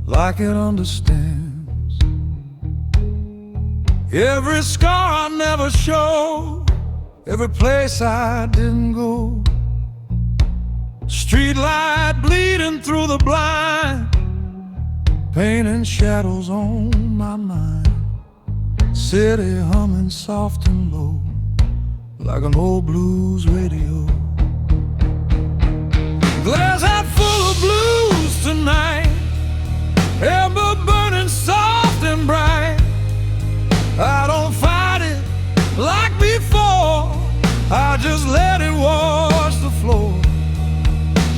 like it understands every scar I never showed, every place I didn't go. Street light bleeding through the blind, painting shadows on my mind. City humming soft and low, like an old blues radio. Glass half full of blues tonight, ember burning soft and bright. I don't fight it like before, I just let it wash the floor.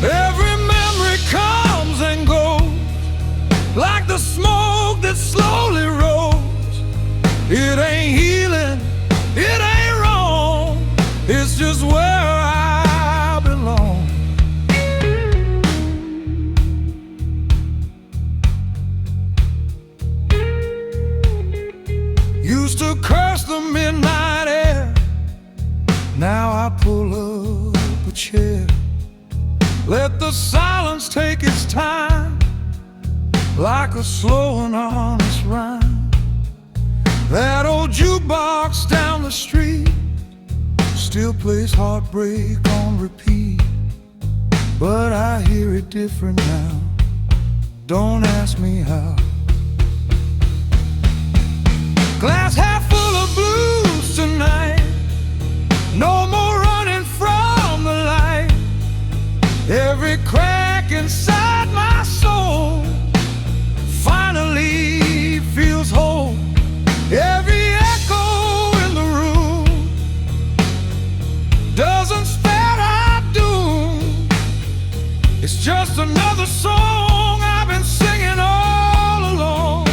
Every memory comes and goes, like the smoke that slowly rolls. It ain't healing, it ain't wrong, it's just where I belong. Used to curse the midnight air, now I pull up a chair. Let the silence take its time, like a slow and honest rhyme. That old jukebox down the street still plays heartbreak on repeat, but I hear it different now, don't ask me how. Glass half full of blues tonight, no more running from the light. Every crack inside my soul finally feels whole. Every echo in the room doesn't spare our doom. It's just another song I've been singing all along.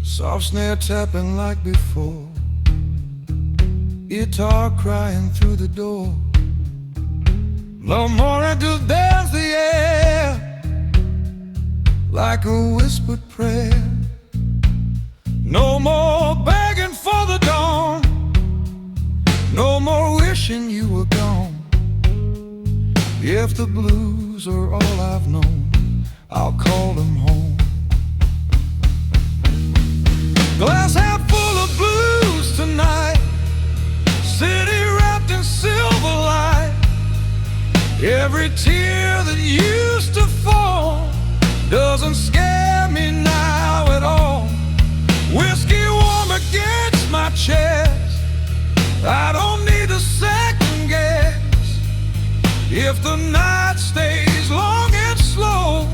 Soft snare tapping like before, guitar crying through the door. No more I just dance the air like a whispered prayer. No more begging for the dawn, no more wishing you were gone. If the blues are all I've known, I'll call them home. Glass half full of blues tonight, city wrapped in silver light. Every tear that used to fall doesn't scare me now at all. Whiskey warm against my chest, I don't need a second guess. If the night stays long and slow,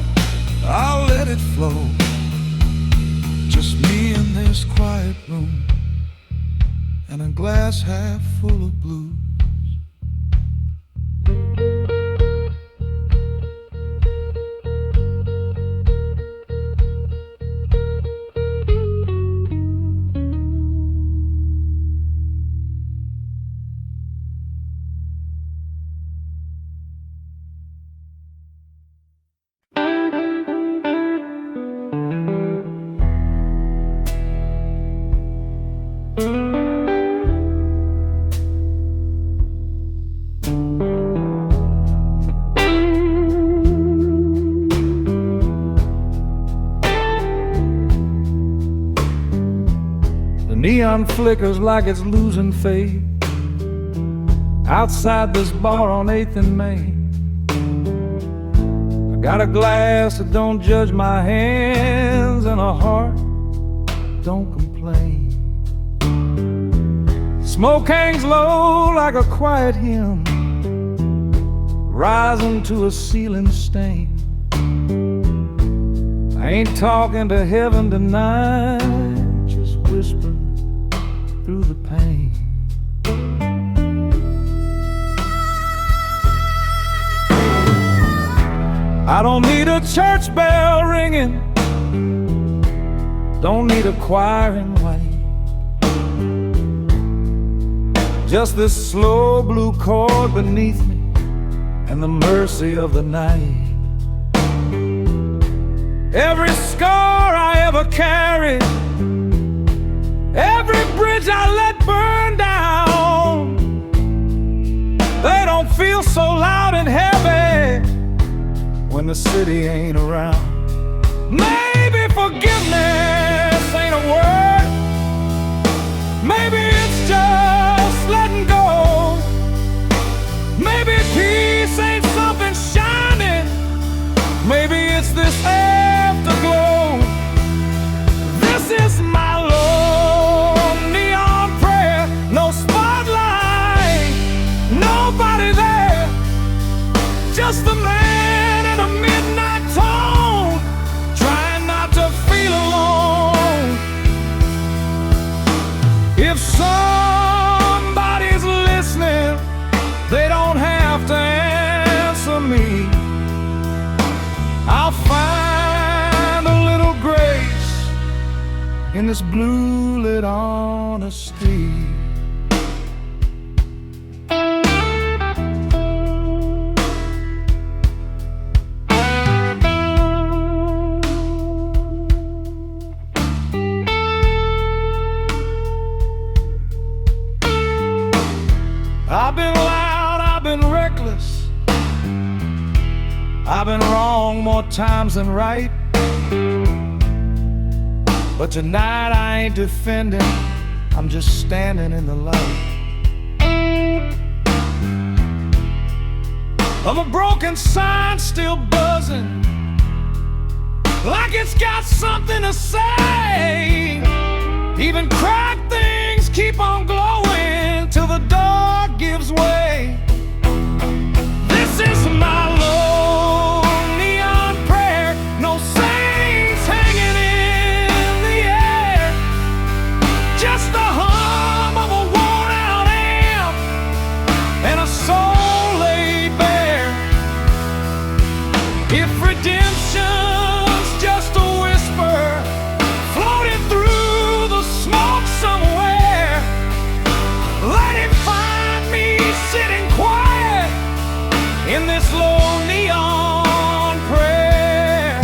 I'll let it flow. Just me in this quiet room, and a glass half full of blues. Neon flickers like it's losing faith outside this bar on 8th and Main. I got a glass that don't judge my hands and a heart don't complain. Smoke hangs low like a quiet hymn rising to a ceiling stain. I ain't talking to heaven tonight, just whispering through the pain. I don't need a church bell ringing, don't need a choir in white. Just this slow blue chord beneath me and the mercy of the night. Every scar I ever carried, every bridge I let burn down, they don't feel so loud and heavy when the city ain't around. Maybe forgiveness ain't a word, maybe it's just letting go. Maybe peace ain't something shining, maybe it's this afterglow. This is my lone neon prayer, no spotlight, nobody there, just the man in a midnight tone, trying not to feel alone. If somebody's listening, they don't have to answer me. I'll find a little grace in this blue lit honesty. I've been loud, I've been reckless, I've been wrong more times than right. But tonight I ain't defending, I'm just standing in the light of a broken sign still buzzing, like it's got something to say. Even cracked things keep on glowing till the dark gives way. This is my low neon prayer, no saints hanging in the air, just the hum of a worn out amp and a soul laid bare. If redemption's just a whisper floating through the smoke somewhere, let it find me sitting quiet in this low neon prayer.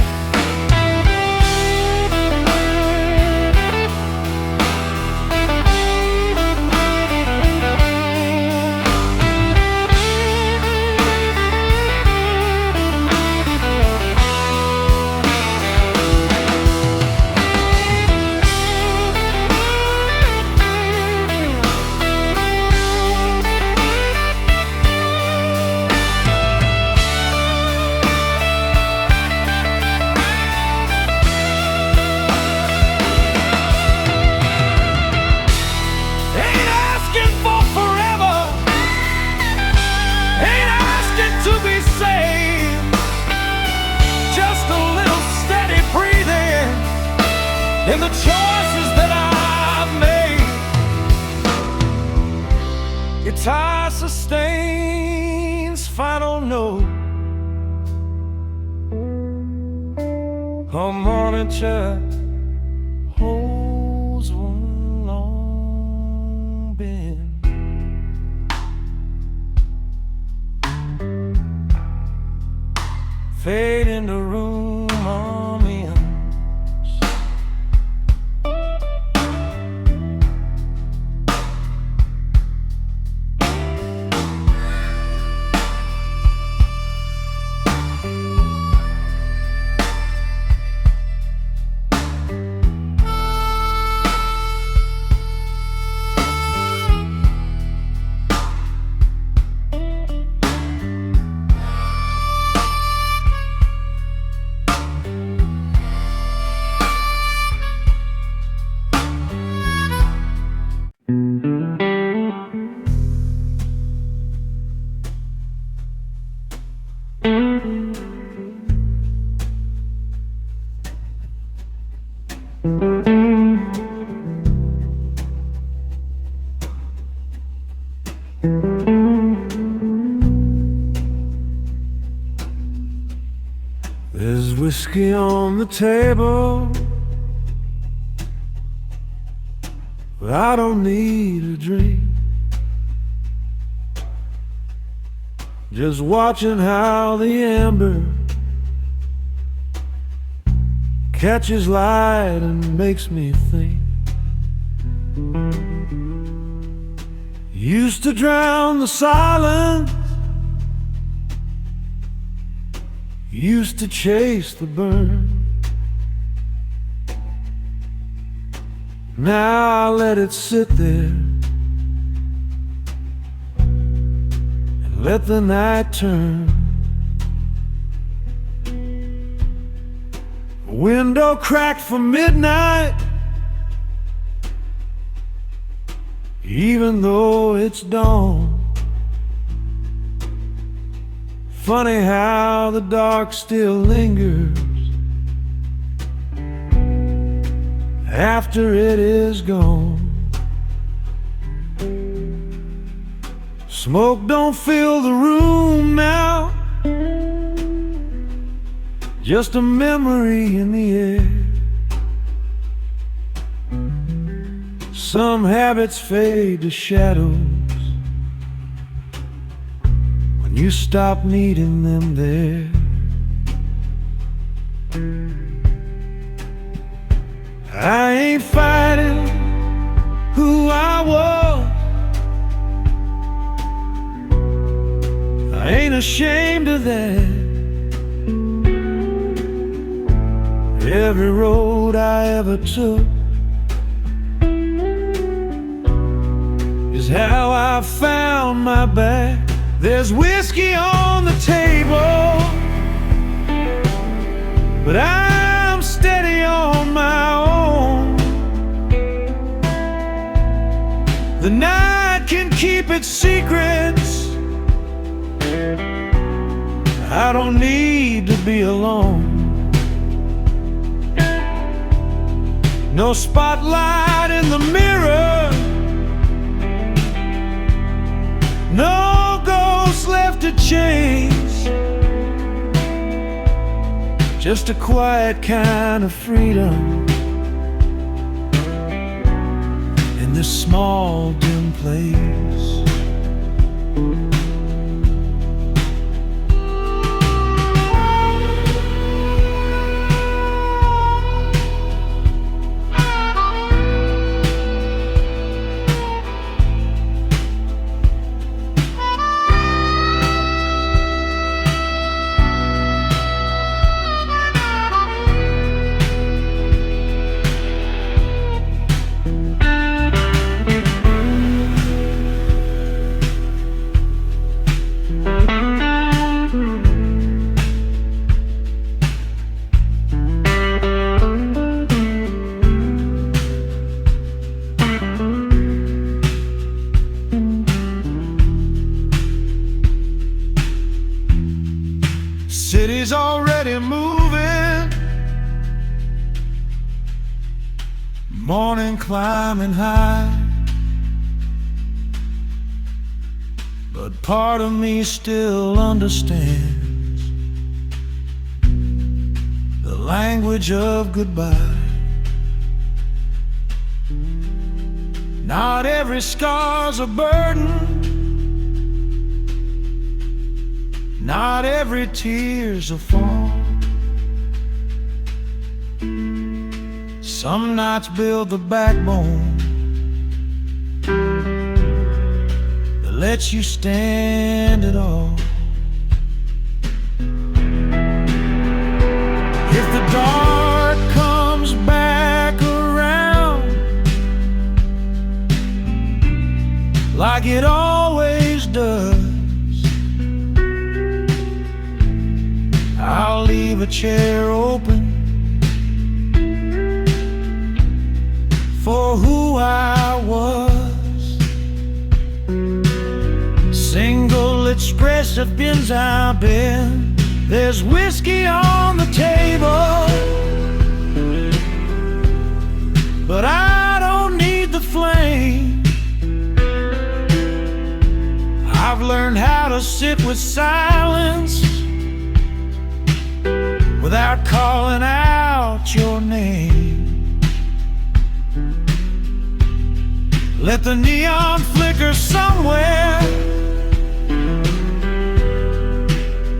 Ain't asking for forever, ain't asking to be saved, just a little steady breathing in the choices that I've made. Guitar sustains final note, harmonica holds one long bend. Fade in the room ambience, whiskey on the table, but I don't need a drink. Just watching how the amber catches light and makes me think. Used to drown the silence, used to chase the burn. Now I let it sit there and let the night turn. Window cracked for midnight, even though it's dawn. Funny how the dark still lingers after it is gone. Smoke don't fill the room now, just a memory in the air. Some habits fade to shadows when you stop needing them there. I ain't fighting who I was, I ain't ashamed of that. Every road I ever took is how I found my back. There's whiskey on the table, but I'm steady on my own. The night can keep its secrets, I don't need to be alone. No spotlight in the mirror, no ghost left to chase, just a quiet kind of freedom in this small dim place. City's already moving, morning climbing high, but part of me still understands the language of goodbye. Not every scar's a burden, not every tear's a fall. Some nights build the backbone that lets you stand it all. If the dark comes back around like it always does, I'll leave a chair open for who I was. Single expressive bins I've been. There's whiskey on the table, but I don't need the flame. I've learned how to sit with silence without calling out your name. Let the neon flicker somewhere,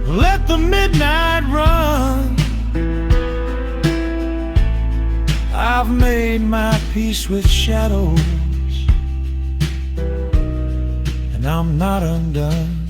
let the midnight run. I've made my peace with shadows, and I'm not undone.